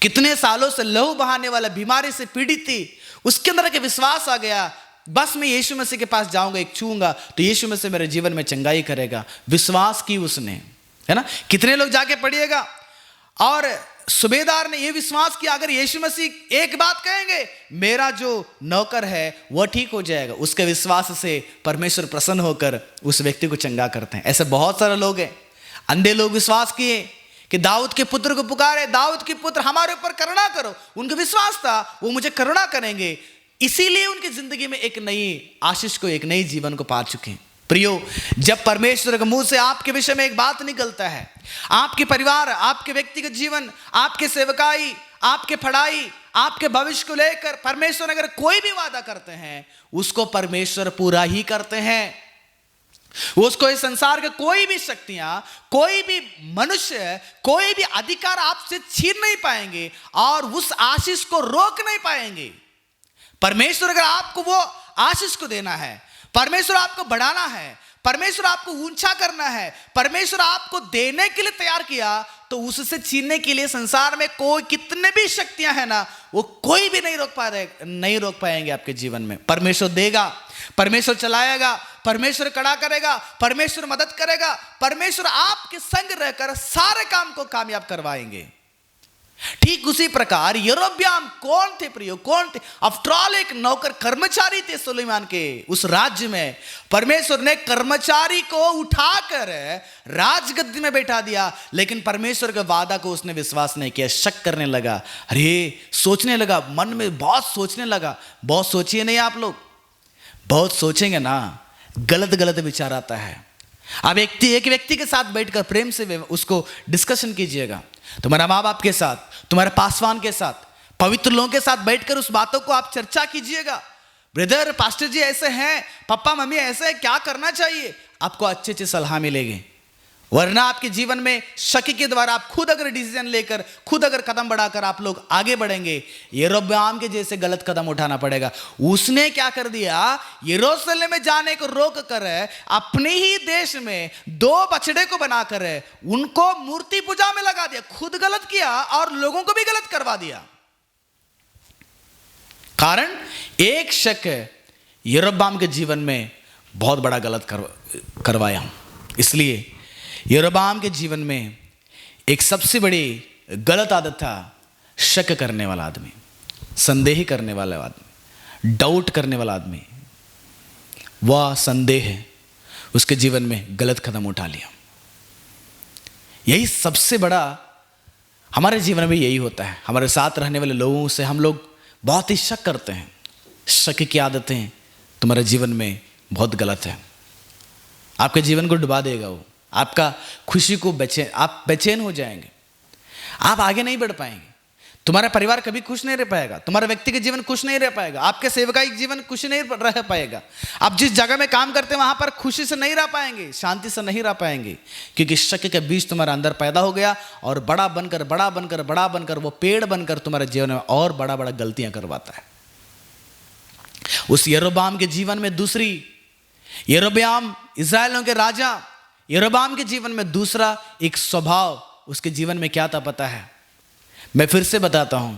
कितने सालों से लहू बहाने वाला बीमारी से पीड़ित थी, उसके अंदर के विश्वास आ गया, बस मैं यीशु मसीह के पास जाऊंगा, एक छूंगा तो यीशु मसीह मेरे जीवन में चंगाई करेगा। विश्वास की उसने, है ना। कितने लोग जाके पढ़िएगा, और सूबेदार ने यह विश्वास किया, अगर यीशु मसीह एक बात कहेंगे, मेरा जो नौकर है वह ठीक हो जाएगा। उसके विश्वास से परमेश्वर प्रसन्न होकर उस व्यक्ति को चंगा करते हैं। ऐसे बहुत सारे लोग हैं। अंधे लोग विश्वास किए कि दाऊद के पुत्र को पुकारे, दाऊद के पुत्र हमारे ऊपर करुणा करो। उनका विश्वास था वो मुझे करुणा करेंगे, इसीलिए उनकी जिंदगी में एक नई आशीष को, एक नई जीवन को पा चुके हैं। प्रियो, जब परमेश्वर के मुंह से आपके विषय में एक बात निकलता है, आपके परिवार, आपके व्यक्तिगत जीवन, आपके सेवकाई, आपके पढ़ाई, आपके भविष्य को लेकर परमेश्वर अगर कोई भी वादा करते हैं, उसको परमेश्वर पूरा ही करते हैं। उसको इस संसार के कोई भी शक्तियां, कोई भी मनुष्य, कोई भी अधिकार आपसे छीन नहीं पाएंगे और उस आशीष को रोक नहीं पाएंगे। परमेश्वर अगर आपको वो आशीष को देना है, परमेश्वर आपको बढ़ाना है, परमेश्वर आपको ऊंचा करना है, परमेश्वर आपको देने के लिए तैयार किया, तो उससे छीनने के लिए संसार में कोई कितने भी शक्तियां हैं ना, वो कोई भी नहीं रोक पाएंगे आपके जीवन में। परमेश्वर देगा, परमेश्वर चलाएगा, परमेश्वर खड़ा करेगा, परमेश्वर मदद करेगा, परमेश्वर आपके संग रहकर सारे काम को कामयाब करवाएंगे। ठीक उसी प्रकार यरोब्याम कौन थे प्रियो, कौन थे? आफ्टर ऑल एक नौकर, कर्मचारी थे सुलेमान के उस राज्य में। परमेश्वर ने कर्मचारी को उठाकर राजगद्दी में बैठा दिया, लेकिन परमेश्वर के वादा को उसने विश्वास नहीं किया, शक करने लगा, अरे सोचने लगा, मन में बहुत सोचने लगा। बहुत सोचिए नहीं आप लोग, बहुत सोचेंगे ना गलत गलत विचार आता है। अब एक व्यक्ति के साथ बैठकर प्रेम से उसको डिस्कशन कीजिएगा, तुम्हारा माँ बाप के साथ, तुम्हारे पासवान के साथ, पवित्र लोगों के साथ बैठकर उस बातों को आप चर्चा कीजिएगा। ब्रदर, पास्टर जी ऐसे हैं, पापा मम्मी ऐसे हैं, क्या करना चाहिए? आपको अच्छी अच्छी सलाह मिलेगी। वरना आपके जीवन में शक के द्वारा आप खुद अगर डिसीजन लेकर, खुद अगर कदम बढ़ाकर आप लोग आगे बढ़ेंगे, यरोब्याम के जैसे गलत कदम उठाना पड़ेगा। उसने क्या कर दिया, यरूशलेम में जाने को रोक कर अपने ही देश में 2 बछड़े को बनाकर उनको मूर्ति पूजा में लगा दिया। खुद गलत किया और लोगों को भी गलत करवा दिया। कारण एक शक यरोब्याम के जीवन में बहुत बड़ा गलत करवाया। इसलिए यरोब्याम के जीवन में एक सबसे बड़ी गलत आदत था शक करने वाला आदमी, संदेह करने वाला आदमी, डाउट करने वाला आदमी। वह संदेह उसके जीवन में गलत कदम उठा लिया। यही सबसे बड़ा हमारे जीवन में यही होता है। हमारे साथ रहने वाले लोगों से हम लोग बहुत ही शक करते हैं। शक की आदतें तुम्हारे जीवन में बहुत गलत है, आपके जीवन को डुबा देगा। वो आपका खुशी को आप बेचैन हो जाएंगे, आप आगे नहीं बढ़ पाएंगे, तुम्हारा परिवार कभी खुश नहीं रह पाएगा, तुम्हारा व्यक्तिगत जीवन खुश नहीं रह पाएगा, आपके सेवकाई जीवन खुश नहीं रह पाएगा। आप जिस जगह में काम करते हैं वहां पर खुशी से नहीं रह पाएंगे, शांति से नहीं रह पाएंगे, क्योंकि शक के बीज तुम्हारे अंदर पैदा हो गया और बड़ा बनकर वो पेड़ बनकर तुम्हारे जीवन में और बड़ा गलतियां करवाता है। उस यरोब्याम के जीवन में दूसरी, यरोब्याम इस्राएलियों के राजा, यरोब्याम के जीवन में दूसरा एक स्वभाव उसके जीवन में क्या था पता है? मैं फिर से बताता हूं,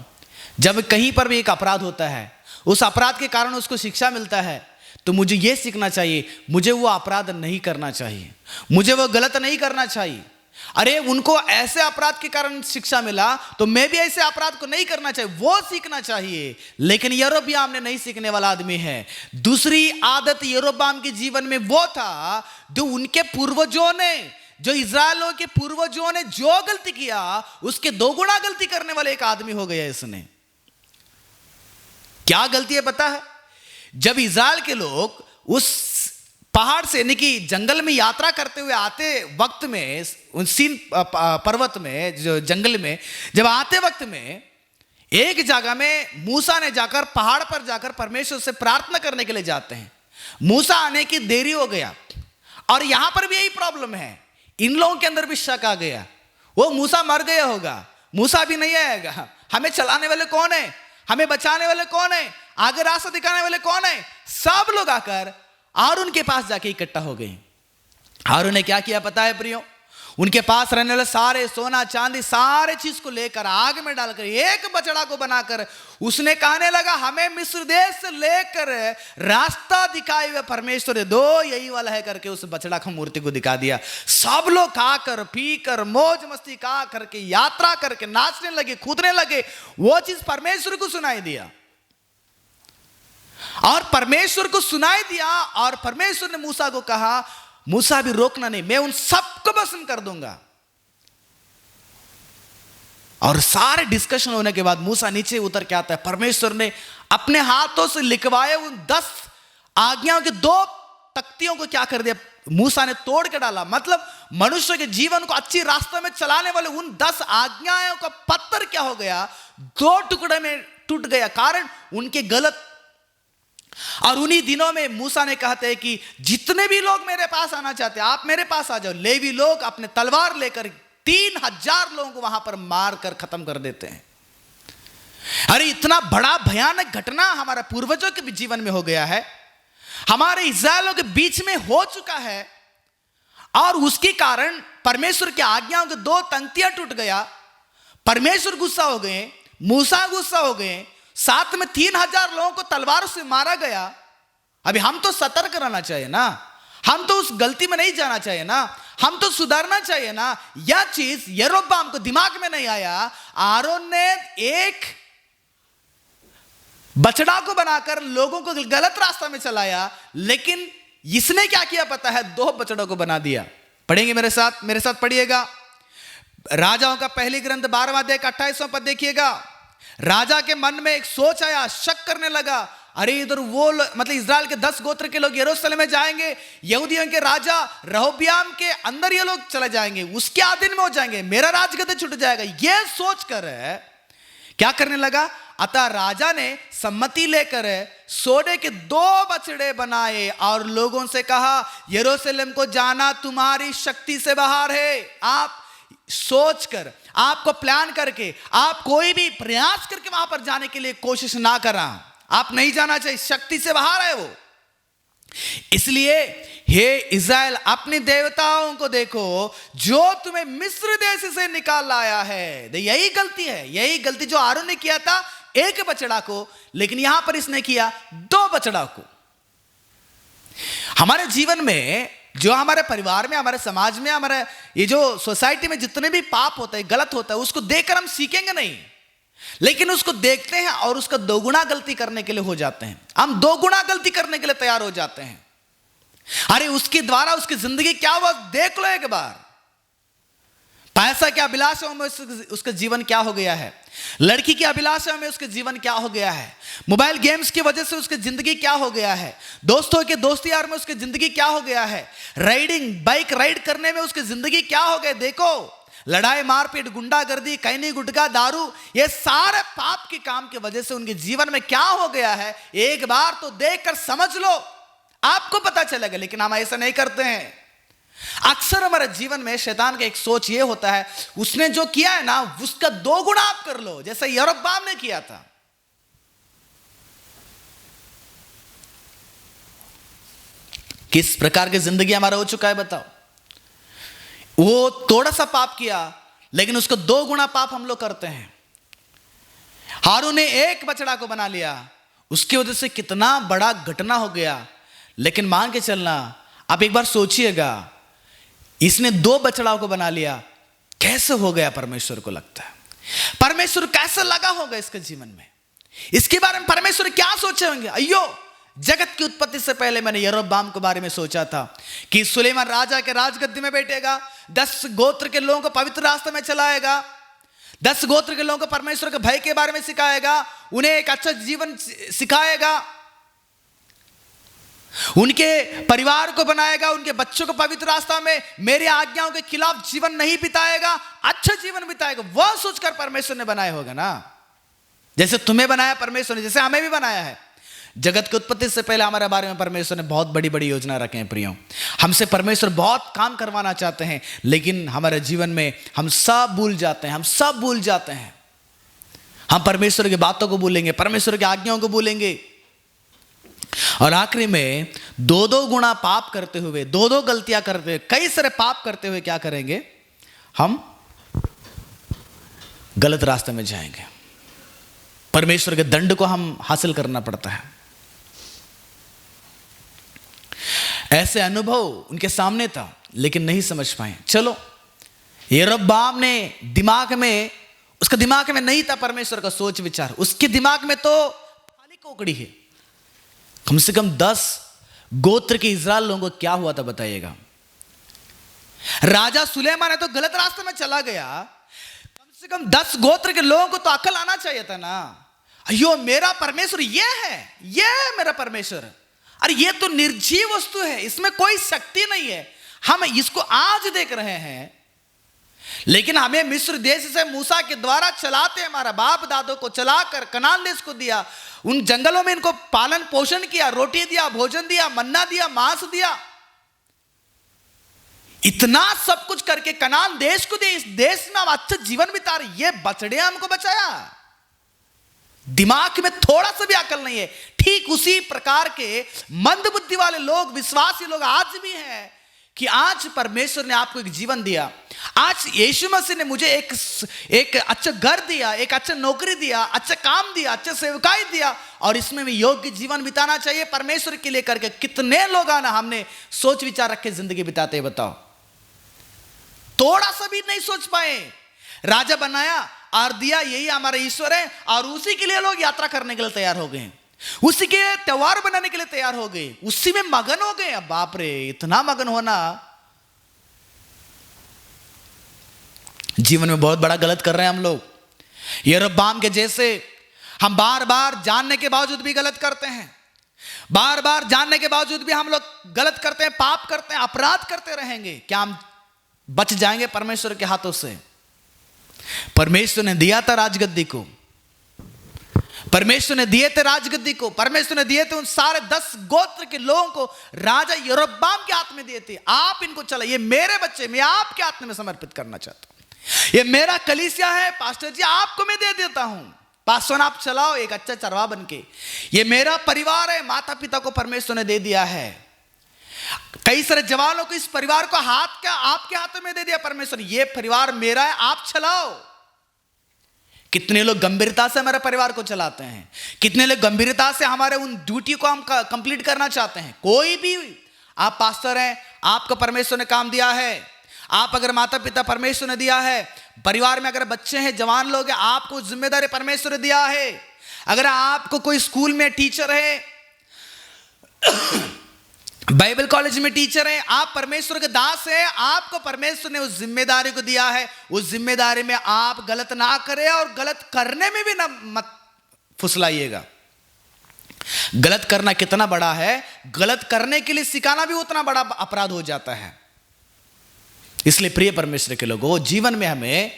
जब कहीं पर भी एक अपराध होता है, उस अपराध के कारण उसको शिक्षा मिलता है, तो मुझे यह सीखना चाहिए, मुझे वो अपराध नहीं करना चाहिए, मुझे वो गलत नहीं करना चाहिए। अरे उनको ऐसे अपराध के कारण शिक्षा मिला तो मैं भी ऐसे अपराध को नहीं करना चाहिए, वो सीखना चाहिए। लेकिन यरोब्याम ने नहीं सीखने वाला आदमी है। दूसरी आदत यरोब्याम के जीवन में वो था जो उनके पूर्वजों ने, जो इस्राएलों के पूर्वजों ने जो गलती किया उसके 2 गुना गलती करने वाले एक आदमी हो गया इसने। क्या गलती है पता है? जब इज़राइल के लोग उस पहाड़ से यानी कि जंगल में यात्रा करते हुए आते वक्त में, उन सीन पर्वत में, जो जंगल में जब आते वक्त में एक जगह में मूसा ने जाकर पहाड़ पर जाकर परमेश्वर से प्रार्थना करने के लिए जाते हैं। मूसा आने की देरी हो गया, और यहां पर भी यही प्रॉब्लम है। इन लोगों के अंदर भी शक आ गया, वो मूसा मर गया होगा, मूसा भी नहीं आएगा, हमें चलाने वाले कौन है, हमें बचाने वाले कौन है, आगे रास्ता दिखाने वाले कौन है। सब लोग आकर हारून के पास जाके इकट्ठा हो गए। हारून ने क्या किया पता है प्रियो? उनके पास रहने वाले सारे सोना चांदी सारे चीज को लेकर आग में डालकर एक बछड़ा को बनाकर उसने कहने लगा, हमें मिस्र देश से लेकर रास्ता दिखाए हुए परमेश्वर दो यही वाला है करके उस बछड़ा का मूर्ति को दिखा दिया। सब लोग खाकर पीकर मौज मस्ती का करके यात्रा करके नाचने लगे, कूदने लगे। वो चीज परमेश्वर को सुनाई दिया, और परमेश्वर को सुनाई दिया, और परमेश्वर ने मूसा को कहा, मूसा भी रोकना नहीं, मैं उन सबको भस्म कर दूंगा। और सारे डिस्कशन होने के बाद मूसा नीचे उतर के आता है। परमेश्वर ने अपने हाथों से लिखवाए उन 10 आज्ञाओं के 2 तख्तियों को क्या कर दिया, मूसा ने तोड़ के डाला। मतलब मनुष्य के जीवन को अच्छी रास्ते में चलाने वाले उन 10 आज्ञाओं का पत्थर क्या हो गया, 2 टुकड़े में टूट गया, कारण उनके गलत। और उन्हीं दिनों में मूसा ने कहते हैं कि जितने भी लोग मेरे पास आना चाहते हैं आप मेरे पास आ जाओ। लेवी लोग अपने तलवार लेकर 3000 लोगों को वहां पर मार कर खत्म कर देते हैं। अरे इतना बड़ा भयानक घटना हमारे पूर्वजों के भी जीवन में हो गया है, हमारे इस्राएलियों के बीच में हो चुका है, और उसके कारण परमेश्वर की आज्ञाओं के 2 तख्तियां टूट गया। परमेश्वर गुस्सा हो गए, मूसा गुस्सा हो गए, साथ में 3000 लोगों को तलवार से मारा गया। अभी हम तो सतर्क रहना चाहिए ना, हम तो उस गलती में नहीं जाना चाहिए ना, हम तो सुधारना चाहिए ना। यह चीज यरोबाम को दिमाग में नहीं आया। आरोन ने एक बछड़ा को बनाकर लोगों को गलत रास्ता में चलाया, लेकिन इसने क्या किया पता है, 2 बछड़ों को बना दिया। पढ़ेंगे मेरे साथ पढ़िएगा राजाओं का पहली ग्रंथ 12वां अध्याय का 28वां पद देखिएगा। राजा के मन में एक सोच आया, शक करने लगा, अरे इधर वो मतलब इज़राइल के 10 गोत्र के लोग यरूशलेम में जाएंगे, यहूदियों के राजा रहब्याम के अंदर ये लोग चले जाएंगे, उसके अधीन में हो जाएंगे, मेरा राजगद्दी छूट जाएगा। ये सोचकर क्या करने लगा, अतः राजा ने सम्मति लेकर सोने के 2 बछड़े बनाए और लोगों से कहा, यरूशलेम को जाना तुम्हारी शक्ति से बाहर है। आप सोचकर, आपको प्लान करके, आप कोई भी प्रयास करके वहां पर जाने के लिए कोशिश ना करा, आप नहीं जाना चाहिए, शक्ति से बाहर है वो। इसलिए हे इज़राइल अपने देवताओं को देखो जो तुम्हें मिस्र देश से निकाल लाया है। यही गलती है, यही गलती जो आरोन ने किया था, 1 बछड़ा को, लेकिन यहां पर इसने किया 2 बछड़ा को। हमारे जीवन में, जो हमारे परिवार में, हमारे समाज में, हमारे ये जो सोसाइटी में जितने भी पाप होता है, गलत होता है, उसको देखकर हम सीखेंगे नहीं, लेकिन उसको देखते हैं और उसका 2 गुना गलती करने के लिए हो जाते हैं। हम 2 गुना गलती करने के लिए तैयार हो जाते हैं। अरे उसके द्वारा उसकी जिंदगी क्या हुआ देख लो एक बार। पैसा की अभिलाषाओं में उसका जीवन क्या हो गया है, लड़की की अभिलाषा में उसके जीवन क्या हो गया है, मोबाइल गेम्स की वजह से उसकी जिंदगी क्या हो गया है, दोस्तों के दोस्ती यार में उसकी जिंदगी क्या हो गया है, राइडिंग बाइक राइड करने में उसकी जिंदगी क्या हो गया। देखो, लड़ाई मारपीट गुंडागर्दी खैनी गुटखा दारू, ये सारे पाप के काम की वजह से उनके जीवन में क्या हो गया है, एक बार तो देखकर समझ लो, आपको पता चलेगा। लेकिन हम ऐसा नहीं करते हैं। अक्सर हमारे जीवन में शैतान का एक सोच ये होता है, उसने जो किया है ना उसका 2 गुना आप कर लो, जैसे यरोबाम ने किया था। किस प्रकार की जिंदगी हमारा हो चुका है बताओ। वो थोड़ा सा पाप किया, लेकिन उसको 2 गुना पाप हम लोग करते हैं। हारून ने 1 बछड़ा को बना लिया, उसकी वजह से कितना बड़ा घटना हो गया। लेकिन मान के चलना, आप एक बार सोचिएगा, इसने 2 बछड़ाओं को बना लिया, कैसे हो गया परमेश्वर को लगता है, परमेश्वर कैसे लगा होगा इसके जीवन में, इसके बारे में परमेश्वर क्या सोचे होंगे। अयो, जगत की उत्पत्ति से पहले मैंने यरोबाम के बारे में सोचा था कि सुलेमान राजा के राजगद्दी में बैठेगा, 10 गोत्र के लोगों को पवित्र रास्ते में चलाएगा, 10 गोत्र के लोगों को परमेश्वर के भय के बारे में सिखाएगा, उन्हें एक अच्छा जीवन सिखाएगा, उनके परिवार को बनाएगा, उनके बच्चों को पवित्र रास्ता में मेरी आज्ञाओं के खिलाफ जीवन नहीं बिताएगा, अच्छा जीवन बिताएगा। वह सोचकर परमेश्वर ने बनाया होगा ना, जैसे तुम्हें बनाया परमेश्वर ने, जैसे हमें भी बनाया है। जगत की उत्पत्ति से पहले हमारे बारे में परमेश्वर ने बहुत बड़ी बड़ी योजना रखे हैं। प्रियो, हमसे परमेश्वर बहुत काम करवाना चाहते हैं, लेकिन हमारे जीवन में हम सब भूल जाते हैं, हम सब भूल जाते हैं। हम परमेश्वर की बातों को भूलेंगे, परमेश्वर की आज्ञाओं को भूलेंगे, और आखिरी में 2-2 गुना पाप करते हुए, 2-2 गलतियां करते हुए, कई सारे पाप करते हुए क्या करेंगे? हम गलत रास्ते में जाएंगे। परमेश्वर के दंड को हम हासिल करना पड़ता है। ऐसे अनुभव उनके सामने था, लेकिन नहीं समझ पाए। चलो, यरोबाम ने उसका दिमाग में नहीं था परमेश्वर का सोच विचार, उसके दिमाग में तो खाली कोकड़ी है। कम से कम 10 गोत्र के इज़राइल लोगों को क्या हुआ था बताइएगा। राजा सुलेमान है तो गलत रास्ते में चला गया, कम से कम 10 गोत्र के लोगों को तो अकल आना चाहिए था ना। अयो, मेरा परमेश्वर ये है मेरा परमेश्वर। अरे ये तो निर्जीव वस्तु है, इसमें कोई शक्ति नहीं है। हम इसको आज देख रहे हैं, लेकिन हमें मिस्र देश से मूसा के द्वारा चलाते, हमारा बाप दादों को चलाकर कनान देश को दिया, उन जंगलों में इनको पालन पोषण किया, रोटी दिया, भोजन दिया, मन्ना दिया, मांस दिया, इतना सब कुछ करके कनान देश को दिया। इस देश में हम अच्छा जीवन बिता रहे, ये बछड़े हमको बचाया। दिमाग में थोड़ा सा भी अकल नहीं है। ठीक उसी प्रकार के मंद बुद्धि वाले लोग, विश्वासी लोग आज भी हैं कि आज परमेश्वर ने आपको एक जीवन दिया, आज यीशु मसीह ने मुझे एक अच्छा घर दिया, एक अच्छा नौकरी दिया, अच्छा काम दिया, अच्छा सेवकाई दिया, और इसमें भी योग्य जीवन बिताना चाहिए परमेश्वर के लिए करके। कितने लोग आना हमने सोच विचार रख के जिंदगी बिताते हैं बताओ, थोड़ा सा भी नहीं सोच पाए। राजा बनाया और दिया, यही हमारा ईश्वर है, और उसी के लिए लोग यात्रा करने के लिए तैयार हो गए, उसी के त्योहार बनाने के लिए तैयार हो गए, उसी में मगन हो गए। अब बाप रे, इतना मगन होना जीवन में बहुत बड़ा गलत कर रहे हैं हम लोग। यरोबाम के जैसे हम बार बार जानने के बावजूद भी गलत करते हैं, बार बार जानने के बावजूद भी हम लोग गलत करते हैं, पाप करते हैं, अपराध करते रहेंगे। क्या हम बच जाएंगे परमेश्वर के हाथों से? परमेश्वर ने दिया था राजगद्दी को, परमेश्वर ने दिए थे राजगद्दी को, परमेश्वर ने दिए थे उन सारे 10 गोत्र के लोगों को, राजा यरोबाम के हाथ में दिए थे। आप इनको चला, ये मेरे बच्चे मैं आपके हाथ में समर्पित करना चाहता हूं, ये मेरा कलीसिया है पास्टर जी, आपको मैं दे देता हूं, पास्टर आप चलाओ एक अच्छा चरवा बन के। ये मेरा परिवार है, माता पिता को परमेश्वर ने दे दिया है, कई सारे जवानों को इस परिवार को आपके हाथों में दे दिया परमेश्वर, ये परिवार मेरा है, आप चलाओ। कितने लोग गंभीरता से हमारे परिवार को चलाते हैं, कितने लोग गंभीरता से हमारे उन ड्यूटी को हम कंप्लीट करना चाहते हैं। कोई भी, आप पास्टर हैं, आपको परमेश्वर ने काम दिया है, आप अगर माता पिता परमेश्वर ने दिया है, परिवार में अगर बच्चे हैं, जवान लोग हैं, आपको जिम्मेदारी परमेश्वर ने दिया है। अगर आपको कोई स्कूल में टीचर है, बाइबल कॉलेज में टीचर है, आप परमेश्वर के दास हैं, आपको परमेश्वर ने उस जिम्मेदारी को दिया है। उस जिम्मेदारी में आप गलत ना करें, और गलत करने में भी ना मत फुसलाइएगा। गलत करना कितना बड़ा है, गलत करने के लिए सिखाना भी उतना बड़ा अपराध हो जाता है। इसलिए प्रिय परमेश्वर के लोगों, जीवन में हमें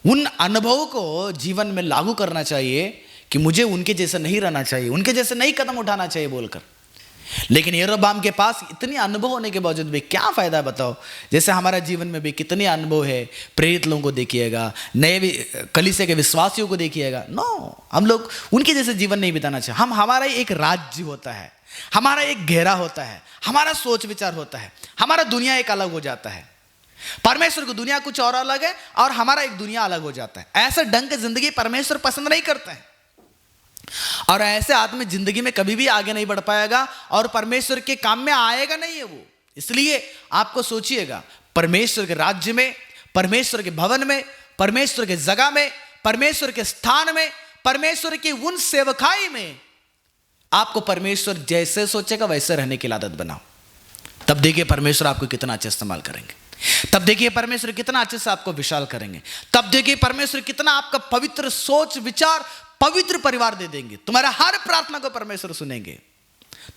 उन अनुभवों को जीवन में लागू करना चाहिए कि मुझे उनके जैसे नहीं रहना चाहिए, उनके जैसे नहीं कदम उठाना चाहिए बोलकर। लेकिन यरोबाम के पास इतनी अनुभव होने के बावजूद भी क्या फायदा बताओ। जैसे हमारा जीवन में भी कितने अनुभव है, प्रेरित लोगों को देखिएगा, नए कलीसिया के विश्वासियों को देखिएगा, नो, हम लोग उनके जैसे जीवन नहीं बिताना चाहिए। हमारा एक राज्य होता है, हमारा एक घेरा होता है, हमारा सोच विचार होता है, हमारा दुनिया एक अलग हो जाता है। परमेश्वर की दुनिया कुछ और अलग है, और हमारा एक दुनिया अलग हो जाता है। ऐसे ढंग की जिंदगी परमेश्वर पसंद नहीं करते हैं, और ऐसे आदमी जिंदगी में कभी भी आगे नहीं बढ़ पाएगा, और परमेश्वर के काम में आएगा नहीं है वो। इसलिए आपको सोचिएगा, परमेश्वर के राज्य में, परमेश्वर के भवन में, परमेश्वर के जगह में, परमेश्वर के स्थान में, परमेश्वर की उन सेवकाई में आपको परमेश्वर जैसे सोचेगा वैसे रहने की आदत बनाओ। तब देखिए परमेश्वर आपको कितना अच्छा इस्तेमाल करेंगे। तब देखिए परमेश्वर कितना अच्छे से आपको विशाल करेंगे। तब देखिए परमेश्वर कितना आपका पवित्र सोच विचार, पवित्र परिवार दे देंगे। तुम्हारा हर प्रार्थना को परमेश्वर सुनेंगे,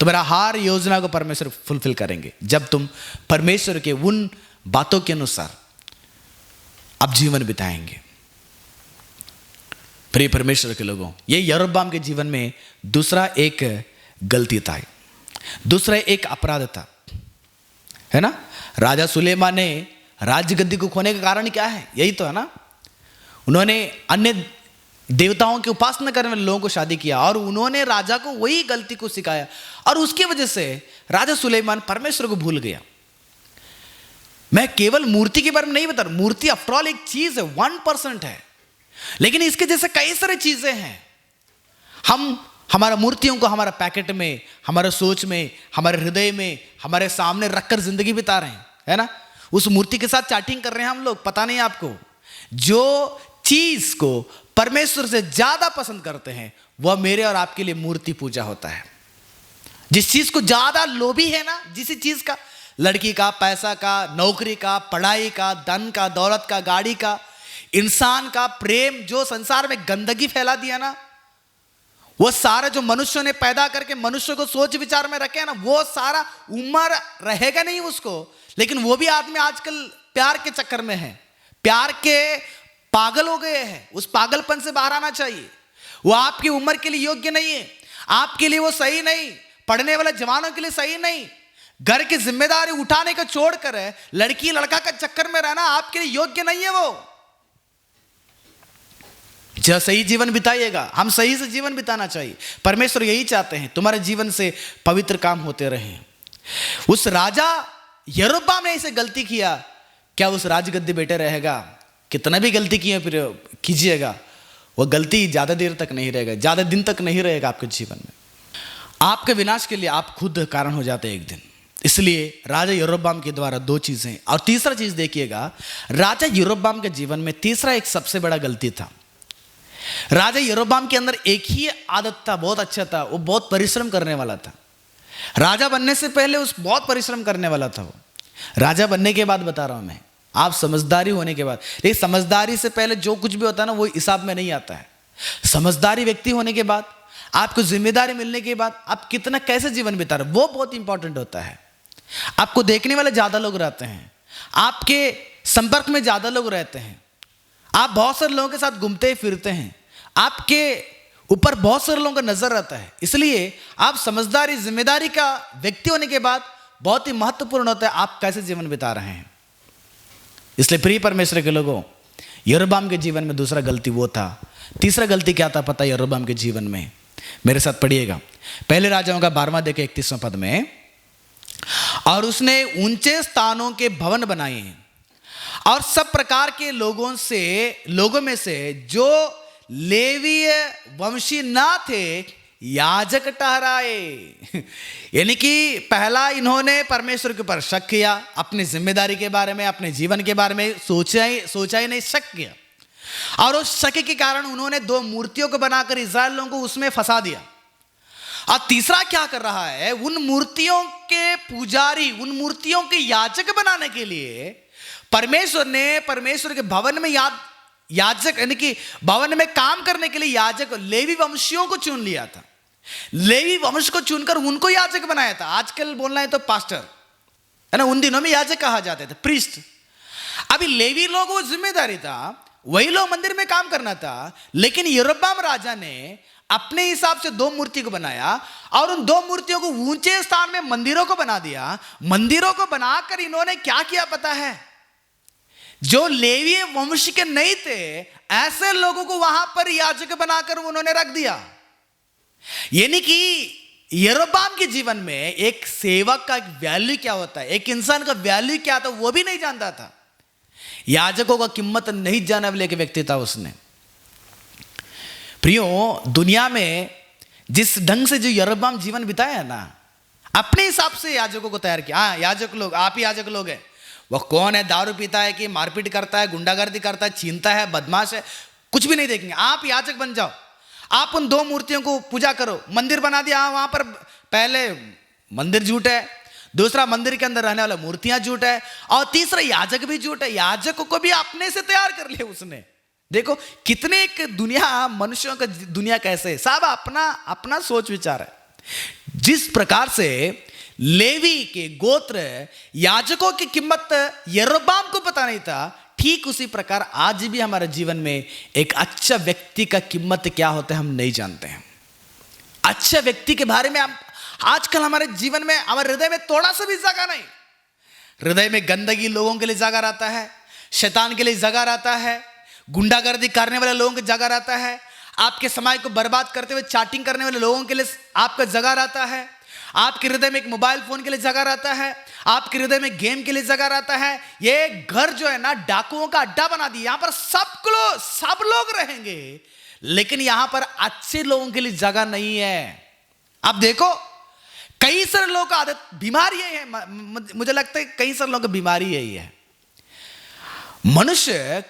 तुम्हारा हर योजना को परमेश्वर फुलफिल करेंगे, जब तुम परमेश्वर के उन बातों के अनुसार अब जीवन बिताएंगे। प्रिय परमेश्वर के लोगों, ये यरोबाम के जीवन में दूसरा एक गलती था, दूसरा एक अपराध था, है ना। राजा सुलेमान ने राज्य गद्दी को खोने का कारण क्या है? यही तो है ना। उन्होंने अन्य देवताओं की उपासना करने वाले लोगों को शादी किया और उन्होंने राजा को वही गलती को सिखाया, और उसकी वजह से राजा सुलेमान परमेश्वर को भूल गया। मैं केवल मूर्ति के बारे में नहीं बता रहा, मूर्ति आफ्टर ऑल एक चीज है, 1% है, लेकिन इसके जैसे कई सारी चीजें हैं। हम हमारा मूर्तियों को हमारा पैकेट में, हमारे सोच में, हमारे हृदय में, हमारे सामने रखकर जिंदगी बिता रहे हैं, है ना। उस मूर्ति के साथ चैटिंग कर रहे हैं हम लोग, पता नहीं आपको। जो चीज को परमेश्वर से ज्यादा पसंद करते हैं वह मेरे और आपके लिए मूर्ति पूजा होता है। जिस चीज को ज्यादा लोभी है ना, जिस चीज का, लड़की का, पैसा का, नौकरी का, पढ़ाई का, धन का, दौलत का, गाड़ी का, इंसान का प्रेम, जो संसार में गंदगी फैला दिया ना, वो सारा जो मनुष्यों ने पैदा करके मनुष्य को सोच विचार में रखे ना, वो सारा उम्र रहेगा नहीं उसको। लेकिन वो भी आदमी आजकल प्यार के चक्कर में है, प्यार के पागल हो गए हैं। उस पागलपन से बाहर आना चाहिए। वो आपकी उम्र के लिए योग्य नहीं है, आपके लिए वो सही नहीं, पढ़ने वाले जवानों के लिए सही नहीं। घर की जिम्मेदारी उठाने का छोड़कर लड़की लड़का का चक्कर में रहना आपके लिए योग्य नहीं है। वो जो सही जीवन बिताइएगा, हम सही से जीवन बिताना चाहिए। परमेश्वर यही चाहते हैं, तुम्हारे जीवन से पवित्र काम होते रहे। उस राजा यरोबाम ने इसे गलती किया, क्या उस राजगद्दी बैठे रहेगा? कितना भी गलती किए फिर कीजिएगा, वो गलती ज्यादा देर तक नहीं रहेगा, ज्यादा दिन तक नहीं रहेगा आपके जीवन में। आपके विनाश के लिए आप खुद कारण हो जाते हैं एक दिन। इसलिए राजा यरोबाम के द्वारा दो चीजें, और तीसरा चीज देखिएगा, राजा यरोबाम के जीवन में तीसरा एक सबसे बड़ा गलती था। राजा यरोबाम के अंदर एक ही आदत था, बहुत अच्छा था, वो बहुत परिश्रम करने वाला था। राजा बनने से पहले उस बहुत परिश्रम करने वाला था वो। राजा बनने के बाद बता रहा हूं मैं, आप समझदारी होने के बाद। लेकिन समझदारी से पहले जो कुछ भी होता है ना, वो हिसाब में नहीं आता है। समझदारी व्यक्ति होने के बाद, आपको जिम्मेदारी मिलने के बाद आप कितना कैसे जीवन बिता रहे, वो बहुत इंपॉर्टेंट होता है। आपको देखने वाले ज्यादा लोग रहते हैं, आपके संपर्क में ज्यादा लोग रहते हैं, आप बहुत सारे लोगों के साथ घूमते फिरते हैं, आपके ऊपर बहुत सारे लोगों का नजर रहता है। इसलिए आप समझदारी जिम्मेदारी का व्यक्ति होने के बाद बहुत ही महत्वपूर्ण होता है आप कैसे जीवन बिता रहे हैं। इसलिए प्रिय परमेश्वर के लोगों, यरोबाम के जीवन में दूसरा गलती वो था। तीसरा गलती क्या था पता है यरोबाम के जीवन में? मेरे साथ पढ़िएगा, पहले राजाओं का 12वां अध्याय 31वां पद में। और उसने ऊंचे स्थानों के भवन बनाए और सब प्रकार के लोगों में से जो लेवीय वंशी ना थे याजक ठहराए। यानी कि पहला इन्होंने परमेश्वर के ऊपर शक किया, अपनी जिम्मेदारी के बारे में, अपने जीवन के बारे में सोचा ही नहीं, शक किया। और उस शक के कारण उन्होंने 2 मूर्तियों को बनाकर इस्राएल लोगों को उसमें फंसा दिया। और तीसरा क्या कर रहा है, उन मूर्तियों के पुजारी, उन मूर्तियों के याजक बनाने के लिए परमेश्वर ने परमेश्वर के भवन में याजक यानी कि भवन में काम करने के लिए याजक लेवी वंशियों को चुन लिया था। लेवी वंश को चुनकर उनको याजक बनाया था। आजकल बोलना है तो पास्टर, है ना, उन दिनों में याजक कहा जाते थे, प्रीस्ट। अभी लेवी लोगों को जिम्मेदारी था, वही लोग मंदिर में काम करना था। लेकिन यरोबाम राजा ने अपने हिसाब से 2 मूर्ति को बनाया और उन 2 मूर्तियों को ऊंचे स्थान में मंदिरों को बना दिया। मंदिरों को बनाकर इन्होंने क्या किया पता है, जो लेवीय वंश के नहीं थे ऐसे लोगों को वहां पर याजक बनाकर उन्होंने रख दिया। यानी कि यरोबाम के जीवन में एक सेवक का वैल्यू क्या होता है, एक इंसान का वैल्यू क्या था, वो भी नहीं जानता था। याजकों का कीमत नहीं जानने वाले एक व्यक्ति था उसने। प्रियो, दुनिया में जिस ढंग से जो यरोबाम जीवन बिताया है ना, अपने हिसाब से याजकों को तैयार किया। हाँ, याजक लोग, आप ही याजक लोग हैं। वह कौन है, दारू पीता है कि मारपीट करता है, गुंडागर्दी करता है, छीनता है, बदमाश है, कुछ भी नहीं देखेंगे। आप याजक बन जाओ, आप उन 2 मूर्तियों को पूजा करो, मंदिर बना दिया। वहां पर पहले मंदिर झूठ है, दूसरा मंदिर के अंदर रहने वाला मूर्तियां झूठ है, और तीसरा याजक भी झूठ है। याजक को भी अपने से तैयार कर लिया उसने। देखो कितने एक दुनिया, मनुष्यों का दुनिया कैसे है, सब अपना अपना सोच विचार है। जिस प्रकार से लेवी के गोत्र याजकों की कीमत यरोबाम को पता नहीं था, ठीक उसी प्रकार आज भी हमारे जीवन में एक अच्छा व्यक्ति का कीमत क्या होता है हम नहीं जानते हैं। अच्छे व्यक्ति के बारे में हम आजकल हमारे जीवन में, हमारे हृदय में थोड़ा सा भी जगह नहीं। हृदय में गंदगी लोगों के लिए जगह रहता है, शैतान के लिए जगह रहता है, गुंडागर्दी करने वाले लोगों की जगह रहता है, आपके समय को बर्बाद करते हुए चैटिंग करने वाले लोगों के लिए आपका जगह रहता है, आपके हृदय में एक मोबाइल फोन के लिए जगह रहता है, आपके हृदय में गेम के लिए जगह रहता है। ये घर जो है ना डाकुओं का अड्डा बना दिया, यहां पर सब लोग रहेंगे, लेकिन यहां पर अच्छे लोगों के लिए जगह नहीं है। अब देखो कई सारे लोगों का आदत, बीमारी यही है, मुझे लगता है कई सारे लोगों की बीमारी यही है। मनुष्य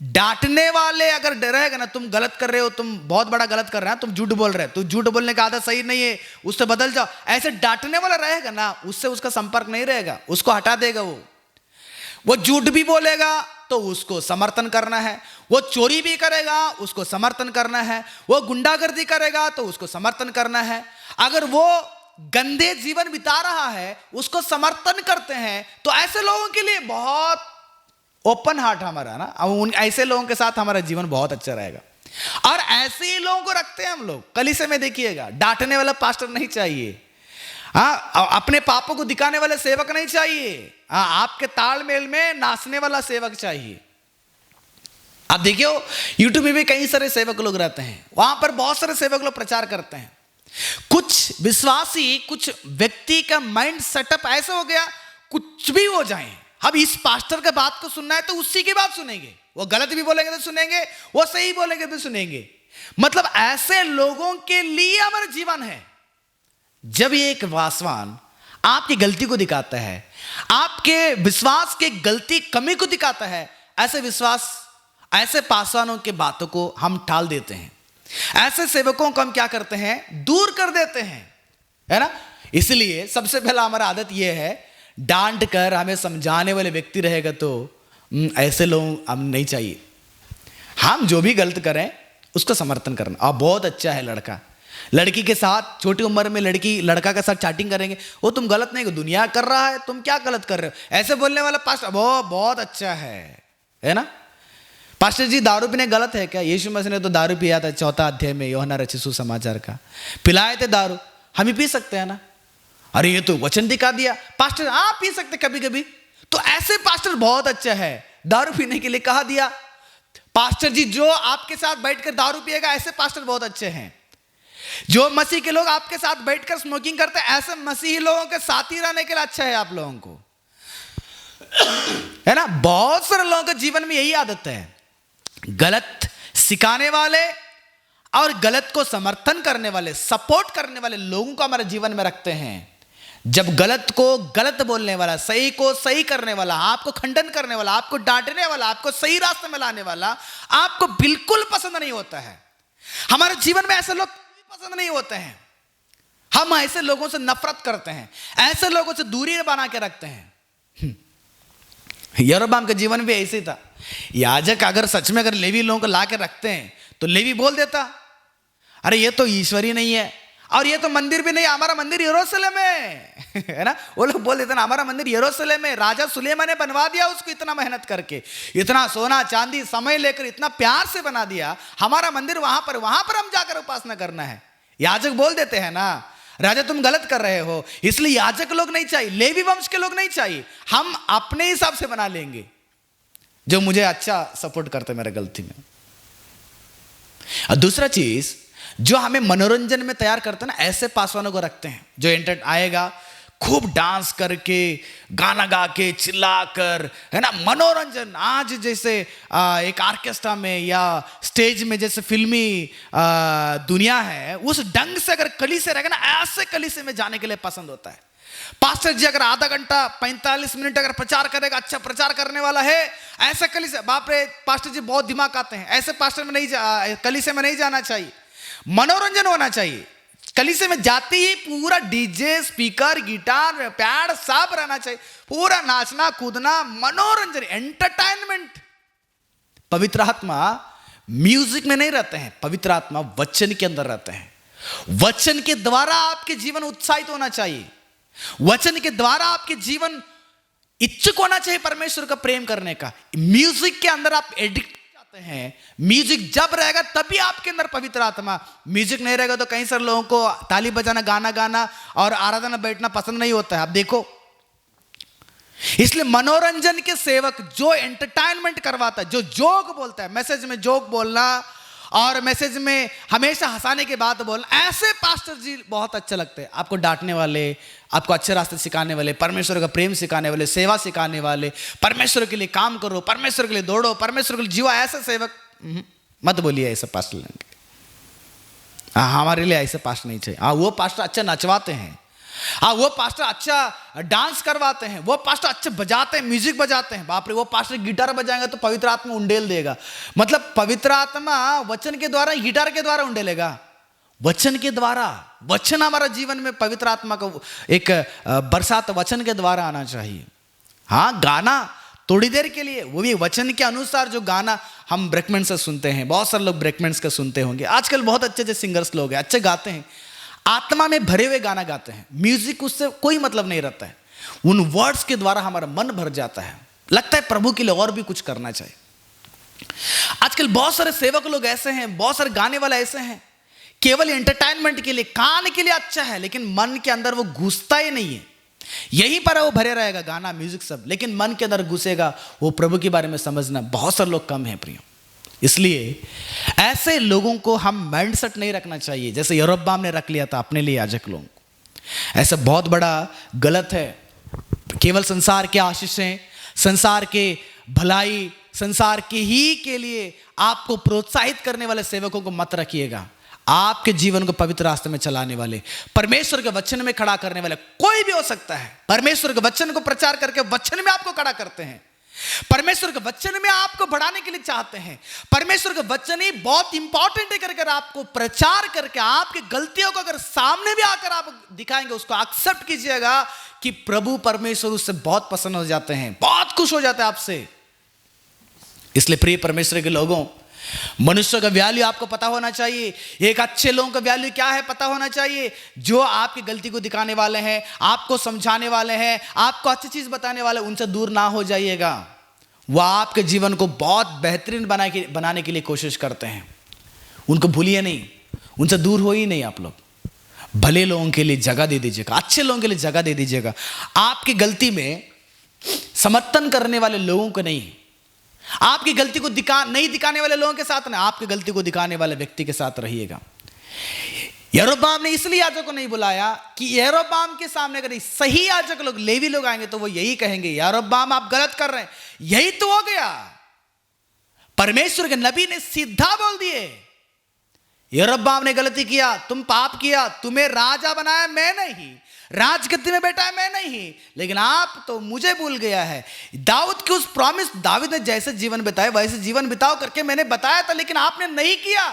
डांटने वाले अगर रहेगा ना, तुम गलत कर रहे हो, तुम बहुत बड़ा गलत कर रहे हो, तुम झूठ बोल रहे हो, तो झूठ बोलने का आदत सही नहीं है, उससे बदल जाओ, ऐसे डांटने वाला रहेगा ना, उससे उसका संपर्क नहीं रहेगा, उसको हटा देगा। वो झूठ भी बोलेगा तो उसको समर्थन करना है, वो चोरी भी करेगा उसको समर्थन करना है, वो गुंडागर्दी करेगा तो उसको समर्थन करना है, अगर वो गंदे जीवन बिता रहा है उसको समर्थन करते हैं। तो ऐसे लोगों के लिए बहुत ओपन हार्ट हमारा ना, उन ऐसे लोगों के साथ हमारा जीवन बहुत अच्छा रहेगा। और ऐसे ही लोगों को रखते हैं हम लोग। कलीसिया में देखिएगा, डांटने वाला पास्टर नहीं चाहिए, हाँ, अपने पापों को दिखाने वाले सेवक नहीं चाहिए, हाँ, आपके तालमेल में नाचने वाला सेवक चाहिए। आप देखियो यूट्यूब में भी कई सारे सेवक लोग रहते हैं, वहां पर बहुत सारे सेवक लोग प्रचार करते हैं। कुछ विश्वासी, कुछ व्यक्ति का माइंड सेटअप ऐसा हो गया, कुछ भी हो जाए, अब इस पास्टर के बात को सुनना है तो उसी की बात सुनेंगे, वो गलत भी बोलेंगे तो सुनेंगे, वो सही बोलेंगे तो सुनेंगे। मतलब ऐसे लोगों के लिए हमारा जीवन है। जब ये एक वासवान आपकी गलती को दिखाता है, आपके विश्वास के गलती कमी को दिखाता है, ऐसे पासवानों के बातों को हम टाल देते हैं, ऐसे सेवकों को हम क्या करते हैं, दूर कर देते हैं, है ना। इसलिए सबसे पहला हमारा आदत यह है, डांट कर हमें समझाने वाले व्यक्ति रहेगा तो ऐसे लोग हम नहीं चाहिए। हम जो भी गलत करें उसको समर्थन करना। और बहुत अच्छा है लड़का लड़की के साथ, छोटी उम्र में लड़की लड़का के साथ चैटिंग करेंगे, वो तुम गलत नहीं, दुनिया कर रहा है, तुम क्या गलत कर रहे हो, ऐसे बोलने वाला पास्टर वो बहुत अच्छा है ना। पास्टर जी दारू पीने गलत है क्या? यीशु मसीह ने तो दारू पिया था 4 अध्याय में यूहन्ना रचित सुसमाचार का, पिलाए थे दारू, हम ही पी सकते हैं ना। अरे ये तो वचन दिखा दिया पास्टर, आप पी सकते कभी कभी, तो ऐसे पास्टर बहुत अच्छा है, दारू पीने के लिए कहा दिया। पास्टर जी जो आपके साथ बैठकर दारू पिएगा, ऐसे पास्टर बहुत अच्छे हैं। जो मसीह के लोग आपके साथ बैठकर स्मोकिंग करते हैं, ऐसे मसीही लोगों के साथ ही रहने के लिए अच्छा है आप लोगों को, है ना। बहुत सारे लोगों के जीवन में यही आदत है, गलत सिखाने वाले और गलत को समर्थन करने वाले, सपोर्ट करने वाले लोगों को हमारे जीवन में रखते हैं। जब गलत को गलत बोलने वाला, सही को सही करने वाला, आपको खंडन करने वाला, आपको डांटने वाला, आपको सही रास्ते में लाने वाला आपको बिल्कुल पसंद नहीं होता है, हमारे जीवन में ऐसे लोग पसंद नहीं होते हैं, हम ऐसे लोगों से नफरत करते हैं, ऐसे लोगों से दूरी बना के रखते हैं। यरोबाम के जीवन भी ऐसे ही था। याजक अगर सच में अगर लेवी लोगों को ला के रखते हैं तो लेवी बोल देता, अरे ये तो ईश्वरी नहीं है, और ये तो मंदिर भी नहीं, हमारा मंदिर यरूशलेम है ना। वो लोग बोल देते ना, हमारा मंदिर यरूशलेम है, राजा सुलेमान ने बनवा दिया उसको इतना मेहनत करके, इतना सोना चांदी समय लेकर इतना प्यार से बना दिया, हमारा मंदिर वहां पर हम जाकर उपासना करना है। याजक बोल देते हैं ना, राजा तुम गलत कर रहे हो, इसलिए याजक लोग नहीं चाहिए, लेवी वंश के लोग नहीं चाहिए, हम अपने हिसाब से बना लेंगे जो मुझे अच्छा सपोर्ट करते मेरे गलती में। और दूसरा चीज जो हमें मनोरंजन में तैयार करते हैं ना, ऐसे पासवानों को रखते हैं जो इंटरनेट आएगा, खूब डांस करके, गाना गा के, चिल्ला कर, है ना, मनोरंजन। आज जैसे एक ऑर्केस्ट्रा में या स्टेज में जैसे फिल्मी दुनिया है, उस ढंग से अगर कलीसिया रहेगा ना, ऐसे कलीसिया में जाने के लिए पसंद होता है। पास्टर जी अगर आधा घंटा 45 मिनट अगर प्रचार करेगा, अच्छा प्रचार करने वाला है, ऐसे कलीसिया, बाप रे पास्टर जी बहुत दिमाग आते हैं, ऐसे पास्टर में नहीं कलीसिया में नहीं जाना चाहिए। मनोरंजन होना चाहिए, कलीसिया में जाते ही पूरा डीजे, स्पीकर, गिटार, पैड सब रहना चाहिए, पूरा नाचना कूदना, मनोरंजन, एंटरटेनमेंट। पवित्र आत्मा म्यूजिक में नहीं रहते हैं, पवित्र आत्मा वचन के अंदर रहते हैं। वचन के द्वारा आपके जीवन उत्साहित होना चाहिए, वचन के द्वारा आपके जीवन इच्छुक होना चाहिए परमेश्वर का प्रेम करने का। म्यूजिक के अंदर आप एडिक्ट जाते हैं, म्यूजिक जब रहेगा तभी आपके अंदर पवित्र आत्मा। म्यूजिक नहीं रहेगा तो कई सारे लोगों को ताली बजाना, गाना गाना और आराधना बैठना पसंद नहीं होता है, आप देखो। इसलिए मनोरंजन के सेवक जो एंटरटेनमेंट करवाता है, जो जोक बोलता है, मैसेज में जोक बोलना और मैसेज में हमेशा हंसाने की बात बोलना, ऐसे पास्टर जी बहुत अच्छे लगते हैं। आपको डांटने वाले, आपको अच्छे रास्ते सिखाने वाले, परमेश्वर का प्रेम सिखाने वाले, सेवा सिखाने वाले, परमेश्वर के लिए काम करो, परमेश्वर के लिए दौड़ो, परमेश्वर के लिए जीवा, ऐसे सेवक मत बोलिए ऐसे पास्टर। हमारे लिए ऐसे पास्टर नहीं चाहिए। वो पास्टर अच्छा नचवाते हैं, वो पास्टर अच्छा डांस करवाते हैं, वो पास्टर अच्छे बजाते हैं, म्यूजिक बजाते हैं। बाप रे, वो पास्टर गिटार बजाएंगे तो पवित्र आत्मा उंडेल देगा। मतलब पवित्र आत्मा वचन के द्वारा, गिटार के द्वारा उंडेलेगा, वचन के द्वारा। वचन हमारा जीवन में पवित्र आत्मा का एक बरसात वचन के द्वारा आना चाहिए। हाँ, गाना थोड़ी देर के लिए, वो भी वचन के अनुसार। जो गाना हम ब्रेकमेंट से सुनते हैं, बहुत सारे लोग ब्रेकमेंट्स का सुनते होंगे, आजकल बहुत अच्छे अच्छे सिंगर्स लोग हैं, अच्छे गाते हैं, आत्मा में भरे हुए गाना गाते हैं। म्यूजिक उससे कोई मतलब नहीं रहता है, उन वर्ड्स के द्वारा हमारा मन भर जाता है, लगता है प्रभु के लिए और भी कुछ करना चाहिए। आजकल बहुत सारे सेवक लोग ऐसे हैं, बहुत सारे गाने वाले ऐसे हैं, केवल एंटरटेनमेंट के लिए, कान के लिए अच्छा है, लेकिन मन के अंदर वो घुसता ही नहीं है। यहीं पर वो भरे रहेगा गाना, म्यूजिक सब, लेकिन मन के अंदर घुसेगा वो प्रभु के बारे में समझना बहुत सारे लोग कम है प्रिय। इसलिए ऐसे लोगों को हम माइंडसेट नहीं रखना चाहिए जैसे यरोबाम ने रख लिया था अपने लिए याजक लोगों को। ऐसा बहुत बड़ा गलत है। केवल संसार के आशीषें, संसार के भलाई, संसार के ही के लिए आपको प्रोत्साहित करने वाले सेवकों को मत रखिएगा। आपके जीवन को पवित्र रास्ते में चलाने वाले, परमेश्वर के वचन में खड़ा करने वाले कोई भी हो सकता है। परमेश्वर के वचन को प्रचार करके वचन में आपको खड़ा करते हैं, परमेश्वर के वचन में आपको बढ़ाने के लिए चाहते हैं। परमेश्वर के वचन ही बहुत इंपॉर्टेंट है करके आपको प्रचार करके आपकी गलतियों को अगर सामने भी आकर आप दिखाएंगे, उसको एक्सेप्ट कीजिएगा कि प्रभु परमेश्वर उससे बहुत पसंद हो जाते हैं, बहुत खुश हो जाते हैं आपसे। इसलिए प्रिय परमेश्वर के लोगों, मनुष्य का वैल्यू आपको पता होना चाहिए। एक अच्छे लोगों का वैल्यू क्या है पता होना चाहिए, जो आपकी गलती को दिखाने वाले हैं, आपको समझाने वाले हैं, आपको अच्छी चीज बताने वाले, उनसे दूर ना हो जाइएगा। वह आपके जीवन को बहुत बेहतरीन बनाने के लिए कोशिश करते हैं। उनको भूलिए नहीं, उनसे दूर हो ही नहीं। आप लोग भले लोगों के लिए जगह दे दीजिएगा, अच्छे लोगों के लिए जगह दे दीजिएगा। आपकी गलती में समर्थन करने वाले लोगों को नहीं, आपकी गलती को नहीं दिखाने वाले लोगों के साथ ना, आपकी गलती को दिखाने वाले व्यक्ति के साथ रहिएगा। यरोबाम ने इसलिए याजक को नहीं बुलाया कि यरोबाम के सामने अगर सही याजक लोग, लेवी लोग आएंगे तो वो यही कहेंगे, यरोबाम आप गलत कर रहे हैं। यही तो हो गया, परमेश्वर के नबी ने सीधा बोल दिए, यरोबाम ने गलती किया, तुम पाप किया, तुम्हें राजा बनाया मैं नहीं, राजगद्दी में बैठा है मैं नहीं, लेकिन आप तो मुझे भूल गया है। दाऊद की उस प्रॉमिस, दाऊद ने जैसे जीवन बिताया वैसे जीवन बिताओ करके मैंने बताया था, लेकिन आपने नहीं किया।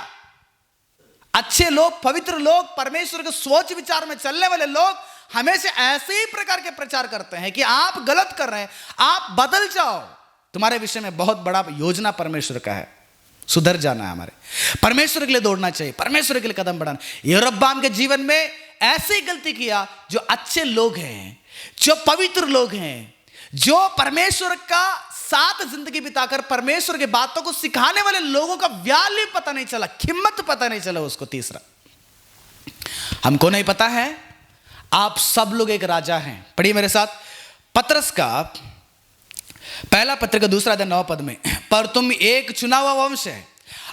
अच्छे लोग, पवित्र लोग, परमेश्वर के सोच विचार में चलने वाले लोग हमेशा ऐसे ही प्रकार के प्रचार करते हैं कि आप गलत कर रहे हैं, आप बदल जाओ। तुम्हारे विषय में बहुत बड़ा योजना परमेश्वर का है, सुधर जाना है, हमारे परमेश्वर के लिए दौड़ना चाहिए, परमेश्वर के लिए कदम बढ़ाना। यरोबाम के जीवन में ऐसे ही गलती किया। जो अच्छे लोग हैं, जो पवित्र लोग हैं, जो परमेश्वर का साथ जिंदगी बिताकर परमेश्वर की बातों को सिखाने वाले लोगों का वैल्यू पता नहीं चला, कीमत पता नहीं चला उसको। तीसरा, हमको नहीं पता है, आप सब लोग एक राजा हैं। पढ़िए मेरे साथ पतरस का पहला पत्र का 2 अध्याय 9 पद में, पर तुम एक चुना हुआ वंश है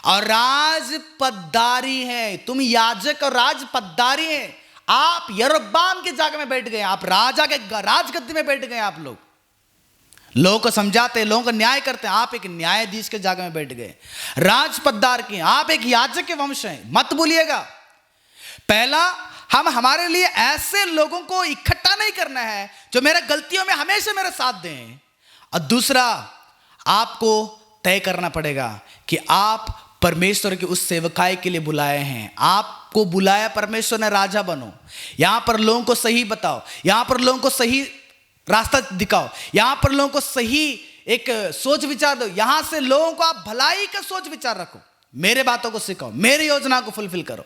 और राज पद्दारी है। तुम याजक और राज पद्दारी हैं। आप यरोबाम की जगह में बैठ गए, आप राजा के राजगद्दी में बैठ गए। आप लोगों को समझाते हैं, लोगों का न्याय करते हैं, आप एक न्यायाधीश के जगह में बैठ गए, राजपद्दार की, आप एक याजक के वंश हैं। मत भूलिएगा, पहला हम हमारे लिए ऐसे लोगों को इकट्ठा नहीं करना है जो मेरे गलतियों में हमेशा मेरा साथ दें, और दूसरा आपको तय करना पड़ेगा कि आप परमेश्वर की उस सेवकाई के लिए बुलाए हैं, आप सबको बुलाया परमेश्वर ने, राजा बनो, यहां पर लोगों को सही बताओ, यहां पर लोगों को सही रास्ता दिखाओ, यहां पर लोगों को सही एक सोच विचार दो, यहां से लोगों को आप भलाई का सोच विचार रखो, मेरे बातों को सिखाओ, मेरी योजना को फुलफिल करो।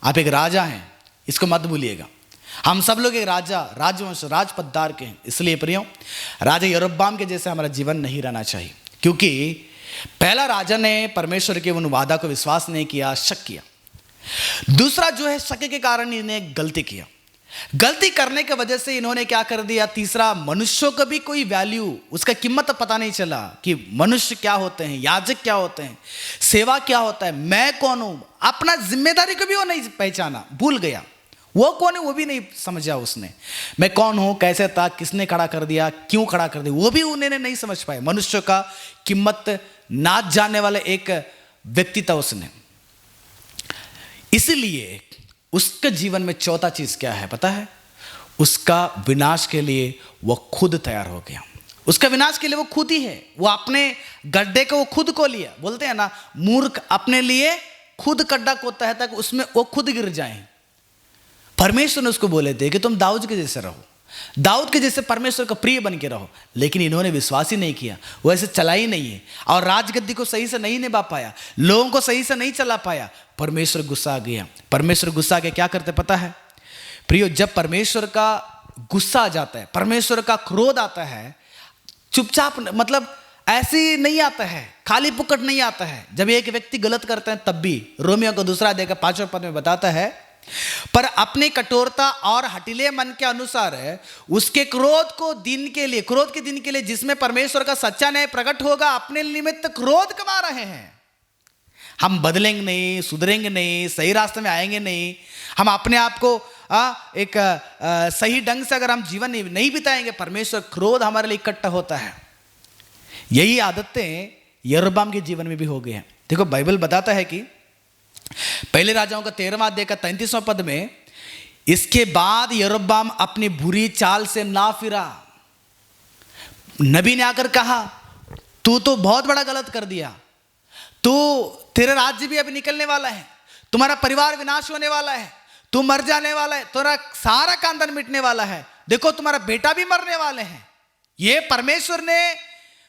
आप एक राजा हैं, इसको मत भूलिएगा। हम सब लोग एक राजा, राजवंश, राजपददार के हैं। इसलिए प्रियो, राजा यरोबाम के जैसे हमारा जीवन नहीं रहना चाहिए, क्योंकि पहला राजा ने परमेश्वर के उन वादा को विश्वास नहीं किया, शक किया। दूसरा जो है, शक के कारण इन्हें गलती किया। गलती करने की वजह से इन्होंने क्या कर दिया, तीसरा, मनुष्यों को भी कोई वैल्यू, उसका कीमत पता नहीं चला कि मनुष्य क्या होते हैं, याजक क्या होते हैं, सेवा क्या होता है, मैं कौन हूं। अपना जिम्मेदारी को भी वो नहीं पहचाना, भूल गया। वो कौन है वो भी नहीं समझा उसने, मैं कौन हूं, कैसे था, किसने खड़ा कर दिया, क्यों खड़ा कर दिया, वो भी उन्होंने नहीं समझ पाए। मनुष्य का कीमत ना जानने वाला एक व्यक्ति था उसने। इसलिए उसके जीवन में चौथा चीज क्या है पता है, उसका विनाश के लिए वो खुद तैयार हो गया। उसका विनाश के लिए वो खुद ही है, वो अपने गड्ढे को वो खुद को लिया। बोलते हैं ना, मूर्ख अपने लिए खुद गड्ढा खोदता है ताकि उसमें वो खुद गिर जाए। परमेश्वर ने उसको बोले थे कि तुम दाऊद के जैसे रहो, दाऊद के जैसे परमेश्वर का प्रिय बन के रहो, लेकिन इन्होंने विश्वास ही नहीं किया, वो ऐसे चला ही नहीं है और राजगद्दी को सही से नहीं निभा पाया, लोगों को सही से नहीं चला पाया। परमेश्वर गुस्सा आ गया। परमेश्वर गुस्सा के क्या करते पता है प्रियो, जब परमेश्वर का गुस्सा आ जाता है, परमेश्वर का क्रोध आता है, चुपचाप मतलब ऐसी नहीं आता है, खाली पुकट नहीं आता है। जब एक व्यक्ति गलत करते हैं तब भी, रोमियो को दूसरा अध्याय 5वें पद में बताता है, पर अपनी कठोरता और हठीले मन के अनुसार है, उसके क्रोध के दिन के लिए जिसमें परमेश्वर का सच्चा न्याय प्रकट होगा, अपने निमित्त क्रोध कमा रहे हैं। हम बदलेंगे नहीं, सुधरेंगे नहीं, सही रास्ते में आएंगे नहीं, हम अपने आप को एक सही ढंग से अगर हम जीवन नहीं बिताएंगे, परमेश्वर क्रोध हमारे लिए इकट्ठा होता है। यही आदतें यरोबाम के जीवन में भी हो गए हैं। देखो, बाइबल बताता है कि पहले राजाओं का 13वां अध्याय का 33वां पद में, इसके बाद यरोबाम अपनी बुरी चाल से ना फिरा। नबी ने आकर कहा, तू तो बहुत बड़ा गलत कर दिया, तेरा राज्य भी अभी निकलने वाला है, तुम्हारा परिवार विनाश होने वाला है, तू मर जाने वाला है, तुम्हारा सारा खानदान मिटने वाला है, देखो तुम्हारा बेटा भी मरने वाले हैं। ये परमेश्वर ने,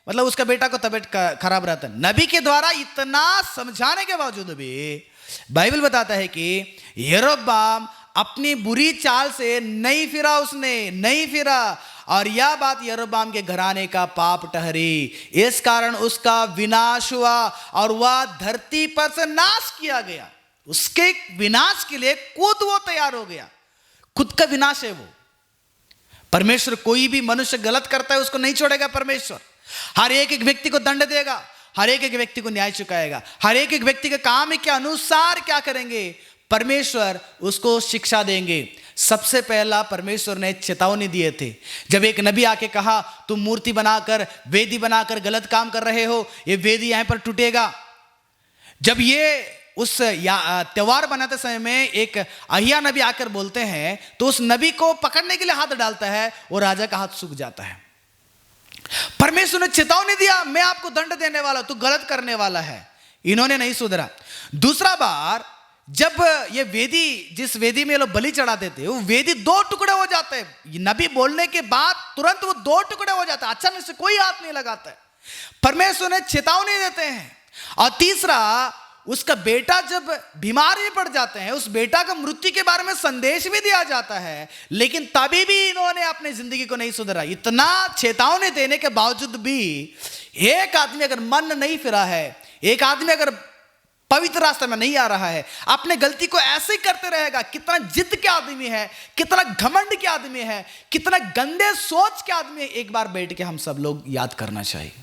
मतलब उसका बेटा को तबीयत खराब रहता है, नबी के द्वारा इतना समझाने के बावजूद भी बाइबल बताता है कि यरोबाम अपनी बुरी चाल से नहीं फिरा, उसने नहीं फिरा, और यह बात यरोबाम के घराने का पाप ठहरी। इस कारण उसका विनाश हुआ और वह धरती पर से नाश किया गया। उसके विनाश के लिए खुद वो तैयार हो गया, खुद का विनाश है वो। परमेश्वर कोई भी मनुष्य गलत करता है उसको नहीं छोड़ेगा। परमेश्वर हर एक व्यक्ति को दंड देगा, हर एक व्यक्ति को न्याय चुकाएगा, हर एक व्यक्ति के काम के अनुसार क्या करेंगे, परमेश्वर उसको शिक्षा देंगे। सबसे पहला परमेश्वर ने चेतावनी दिए थे, जब एक नबी आके कहा तुम मूर्ति बनाकर, वेदी बनाकर गलत काम कर रहे हो, ये वेदी यहां पर टूटेगा। जब ये उस त्योहार बनाते समय में एक अहिया नबी आकर बोलते हैं, तो उस नबी को पकड़ने के लिए हाथ डालता है, वो राजा का हाथ सूख जाता है। परमेश्वर ने चेतावनी दिया, मैं आपको दंड देने वाला, तू गलत करने वाला है। इन्होंने नहीं सुधरा। दूसरा बार जब ये वेदी, जिस वेदी में लोग बलि चढ़ाते थे, वो वेदी 2 टुकड़े हो जाते हैं। नबी बोलने के बाद तुरंत वो 2 टुकड़े हो जाता है, अचानक से कोई हाथ नहीं लगाता है। परमेश्वर ने चेतावनी देते हैं। और तीसरा, उसका बेटा जब बीमार भी पड़ जाते हैं, उस बेटा का मृत्यु के बारे में संदेश भी दिया जाता है, लेकिन तभी भी इन्होंने अपनी जिंदगी को नहीं सुधरा। इतना चेतावनी देने के बावजूद भी एक आदमी अगर मन नहीं फिरा है, एक आदमी अगर पवित्र रास्ते में नहीं आ रहा है, अपने गलती को ऐसे ही करते रहेगा, कितना जिद के आदमी है, कितना घमंड के आदमी है, कितना गंदे सोच के आदमी है, एक बार बैठ के हम सब लोग याद करना चाहिए।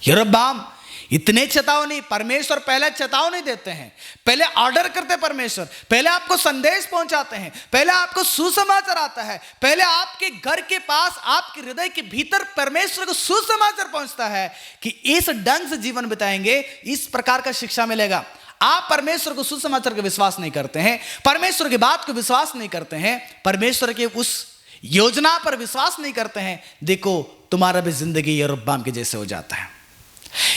यरोबाम इतने चेतावनी, परमेश्वर पहले चेतावनी देते हैं, पहले ऑर्डर करते हैं परमेश्वर, पहले आपको संदेश पहुंचाते हैं, पहले आपको सुसमाचार आता है, पहले आपके घर के पास, आपके हृदय के भीतर परमेश्वर को सुसमाचार पहुंचता है कि इस ढंग से जीवन बिताएंगे, इस प्रकार का शिक्षा मिलेगा। आप परमेश्वर को सुसमाचार का विश्वास नहीं करते हैं, परमेश्वर की बात को विश्वास नहीं करते हैं, परमेश्वर के उस योजना पर विश्वास नहीं करते हैं, देखो तुम्हारा भी जिंदगी यरोबाम के जैसे हो जाता है।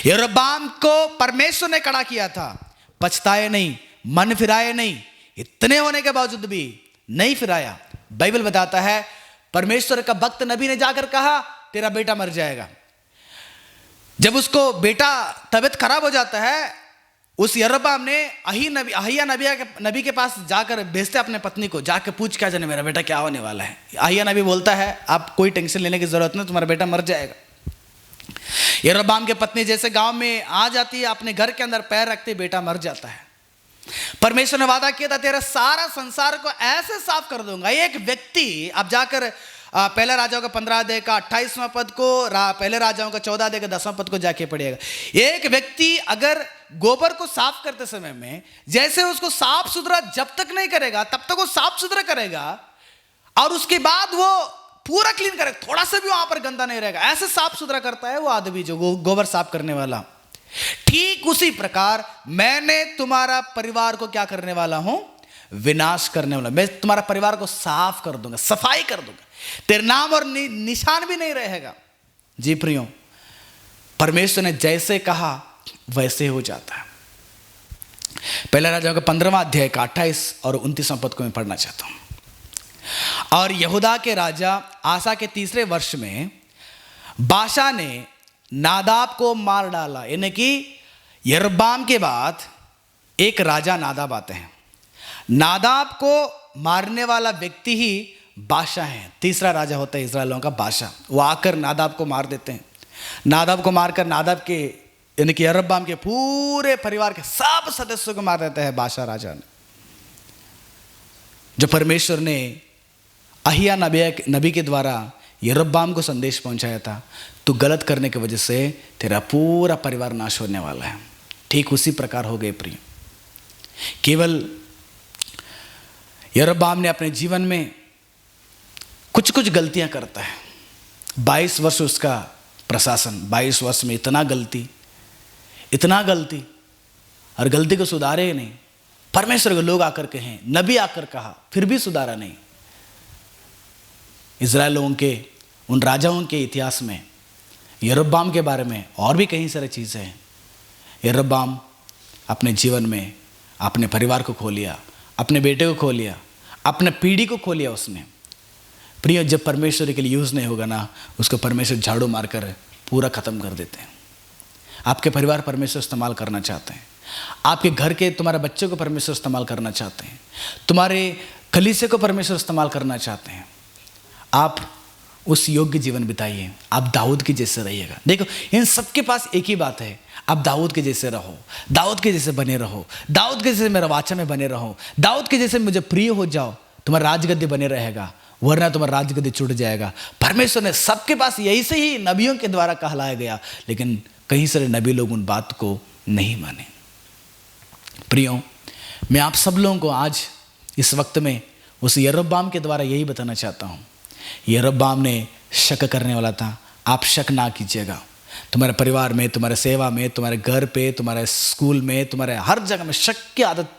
यरोबाम को परमेश्वर ने खड़ा किया था, पछताए नहीं, मन फिराए नहीं, इतने होने के बावजूद भी नहीं फिराया। बाइबल बताता है परमेश्वर का भक्त नबी ने जाकर कहा तेरा बेटा मर जाएगा। जब उसको बेटा तबीयत खराब हो जाता है, उस यरोबाम ने अहिया नबी के पास जाकर भेजते अपने पत्नी को, जाकर पूछ क्या जाने मेरा बेटा क्या होने वाला है। अहिया नबी बोलता है आप कोई टेंशन लेने की जरूरत नहीं, तुम्हारा बेटा मर जाएगा। यरोबाम की पत्नी जैसे गांव में आ जाती है, अपने घर के अंदर पैर रखते बेटा मर जाता है। परमेश्वर ने वादा किया था तेरा सारा संसार को ऐसे साफ कर दूंगा। एक व्यक्ति, अब जाकर पहले राजाओं का 15 अध्याय का 28वां पद को, पहले राजाओं का 14 अध्याय का 10वां पद को जाके पढ़िएगा। एक व्यक्ति अगर गोबर को साफ करते समय में जैसे उसको साफ सुथरा जब तक नहीं करेगा तब तक वो साफ सुथरा करेगा, और उसके बाद वो पूरा क्लीन करेगा, थोड़ा सा भी वहां पर गंदा नहीं रहेगा, ऐसे साफ सुथरा करता है वो आदमी जो गोबर साफ करने वाला। ठीक उसी प्रकार मैंने तुम्हारा परिवार को क्या करने वाला हूं, विनाश करने वाला। मैं तुम्हारा परिवार को साफ कर दूंगा, सफाई कर दूंगा, तेरे नाम और निशान भी नहीं रहेगा। जी प्रियो, परमेश्वर ने जैसे कहा वैसे हो जाता है। पहला राजाओं का 15वां अध्याय का 28 और 29वां पद को मैं पढ़ना चाहता हूं। और यहूदा के राजा आसा के 3रे वर्ष में बाशा ने नादाब को मार डाला। यानी कि यरोबाम के बाद एक राजा नादाब आते हैं। नादाब को मारने वाला व्यक्ति ही बाशा है। 3रा राजा होता है इस्राएलियों का बाशा। वो आकर नादाब को मार देते हैं। नादाब को मारकर नादाब के यानी कि यरोबाम के पूरे परिवार के सब सदस्यों को मार देता है बाशा राजा ने। जो परमेश्वर ने अहिया नबी के द्वारा यरोबाम को संदेश पहुंचाया था, तू गलत करने की वजह से तेरा पूरा परिवार नाश होने वाला है। ठीक उसी प्रकार हो गए प्रिय। केवल यरोबाम ने अपने जीवन में कुछ कुछ गलतियां करता है। 22 वर्ष उसका प्रशासन, 22 वर्ष में इतना गलती और गलती को सुधारे ही नहीं। परमेश्वर के लोग आकर कहें, नबी आकर कहा, फिर भी सुधारा नहीं। इज़राइल लोगों के उन राजाओं के इतिहास में यरोबाम के बारे में और भी कई सारी चीज़ें हैं। यरोबाम अपने जीवन में अपने परिवार को खो लिया, अपने बेटे को खो लिया, अपने पीढ़ी को खो लिया उसने। प्रिय, जब परमेश्वर के लिए यूज़ नहीं होगा ना, उसको परमेश्वर झाड़ू मारकर पूरा ख़त्म कर देते हैं। आपके परिवार परमेश्वर इस्तेमाल करना चाहते हैं, आपके घर के तुम्हारे बच्चों को परमेश्वर इस्तेमाल करना चाहते हैं, तुम्हारे कलीसिया को परमेश्वर इस्तेमाल करना चाहते हैं। आप उस योग्य जीवन बिताइए, आप दाऊद के जैसे रहिएगा। देखो, इन सबके पास एक ही बात है, आप दाऊद के जैसे रहो, दाऊद के जैसे बने रहो, दाऊद के जैसे मेरा वाचा में बने रहो, दाऊद के जैसे मुझे प्रिय हो जाओ, तुम्हारा राजगद्दी बने रहेगा, वरना तुम्हारा राजगद्दी छूट जाएगा। परमेश्वर ने सबके पास यही से ही नबियों के द्वारा कहलाया गया, लेकिन कई सारे नबी लोग उन बात को नहीं माने। प्रियो, मैं आप सब लोगों को आज इस वक्त में उस यरोबाम के द्वारा यही बताना चाहता हूँ। यरोबाम ने शक करने वाला था, आप शक ना कीजिएगा। तुम्हारे परिवार में, तुम्हारे सेवा में, तुम्हारे घर पे, तुम्हारे स्कूल में, तुम्हारे हर जगह में शक की आदत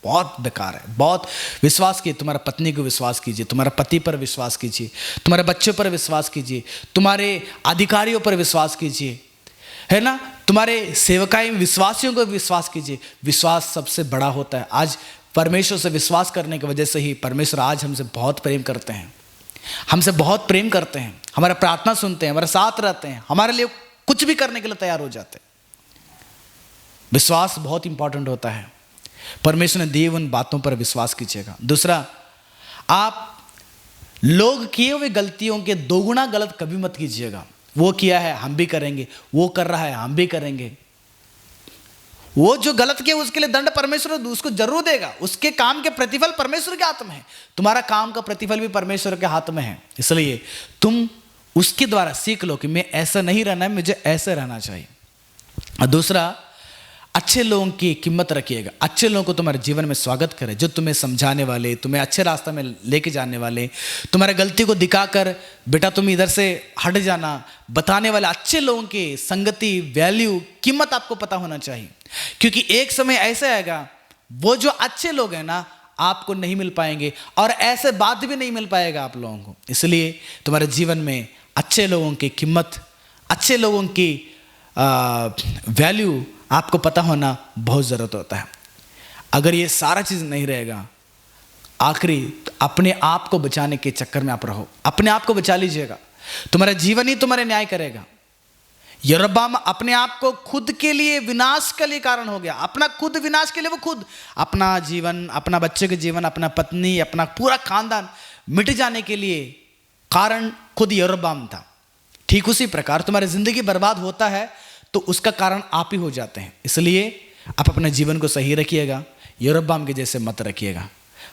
बहुत बेकार है। बहुत विश्वास कीजिए, तुम्हारा पत्नी को विश्वास कीजिए, तुम्हारे पति पर विश्वास कीजिए, तुम्हारे बच्चों पर विश्वास कीजिए, तुम्हारे अधिकारियों पर विश्वास कीजिए, है ना, तुम्हारे सेवकाई विश्वासियों को विश्वास कीजिए। विश्वास सबसे बड़ा होता है। आज परमेश्वर से विश्वास करने की वजह से ही परमेश्वर आज हमसे बहुत प्रेम करते हैं, हमसे बहुत प्रेम करते हैं, हमारा प्रार्थना सुनते हैं, हमारे साथ रहते हैं, हमारे लिए कुछ भी करने के लिए तैयार हो जाते हैं। विश्वास बहुत इंपॉर्टेंट होता है। परमेश्वर ने दी उन बातों पर विश्वास कीजिएगा। दूसरा, आप लोग किए हुए गलतियों के दोगुना गलत कभी मत कीजिएगा। वो किया है हम भी करेंगे, वो कर रहा है हम भी करेंगे। वो जो गलत किया उसके लिए दंड परमेश्वर उसको जरूर देगा। उसके काम के प्रतिफल परमेश्वर के हाथ में है। तुम्हारा काम का प्रतिफल भी परमेश्वर के हाथ में है। इसलिए तुम उसके द्वारा सीख लो कि मैं ऐसा नहीं रहना है, मुझे ऐसे रहना चाहिए। और दूसरा, अच्छे लोगों की कीमत रखिएगा। अच्छे लोगों को तुम्हारे जीवन में स्वागत करें, जो तुम्हें समझाने वाले, तुम्हें अच्छे रास्ते में लेके जाने वाले, तुम्हारे गलती को दिखाकर बेटा तुम इधर से हट जाना बताने वाले अच्छे लोगों की संगति, वैल्यू, कीमत आपको पता होना चाहिए। क्योंकि एक समय ऐसा आएगा वो जो अच्छे लोग हैं ना आपको नहीं मिल पाएंगे, और ऐसे बात भी नहीं मिल पाएगा आप लोगों को। इसलिए तुम्हारे जीवन में अच्छे लोगों की कीमत, अच्छे लोगों की वैल्यू आपको पता होना बहुत ज़रूरत होता है। अगर ये सारा चीज़ नहीं रहेगा आखिरी अपने आप को बचाने के चक्कर में आप रहो, अपने आप को बचा लीजिएगा, तुम्हारा जीवन ही तुम्हारे न्याय करेगा। यरोबाम अपने आप को खुद के लिए विनाश के लिए कारण हो गया, अपना खुद विनाश के लिए वो खुद अपना जीवन, अपना बच्चे के जीवन, अपना पत्नी, अपना पूरा खानदान मिट जाने के लिए कारण खुद यरोबाम था। ठीक उसी प्रकार तुम्हारी जिंदगी बर्बाद होता है तो उसका कारण आप ही हो जाते हैं। इसलिए आप अपने जीवन को सही रखिएगा, यरोबाम के जैसे मत रखिएगा।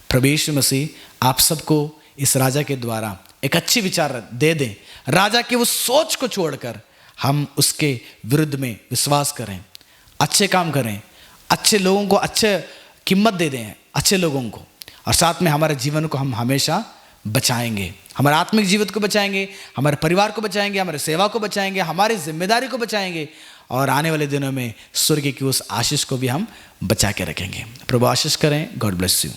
प्रभु यीशु मसीह आप सबको इस राजा के द्वारा एक अच्छी विचार दे दें, राजा की उस सोच को छोड़कर हम उसके विरुद्ध में विश्वास करें, अच्छे काम करें, अच्छे लोगों को अच्छे कीमत दे दें, अच्छे लोगों को, और साथ में हमारे जीवन को हम हमेशा बचाएंगे, हमारे आत्मिक जीवन को बचाएंगे, हमारे परिवार को बचाएंगे, हमारे सेवा को बचाएंगे, हमारी जिम्मेदारी को बचाएंगे, और आने वाले दिनों में स्वर्ग की उस आशीष को भी हम बचा के रखेंगे। प्रभु आशीष करें। God bless you.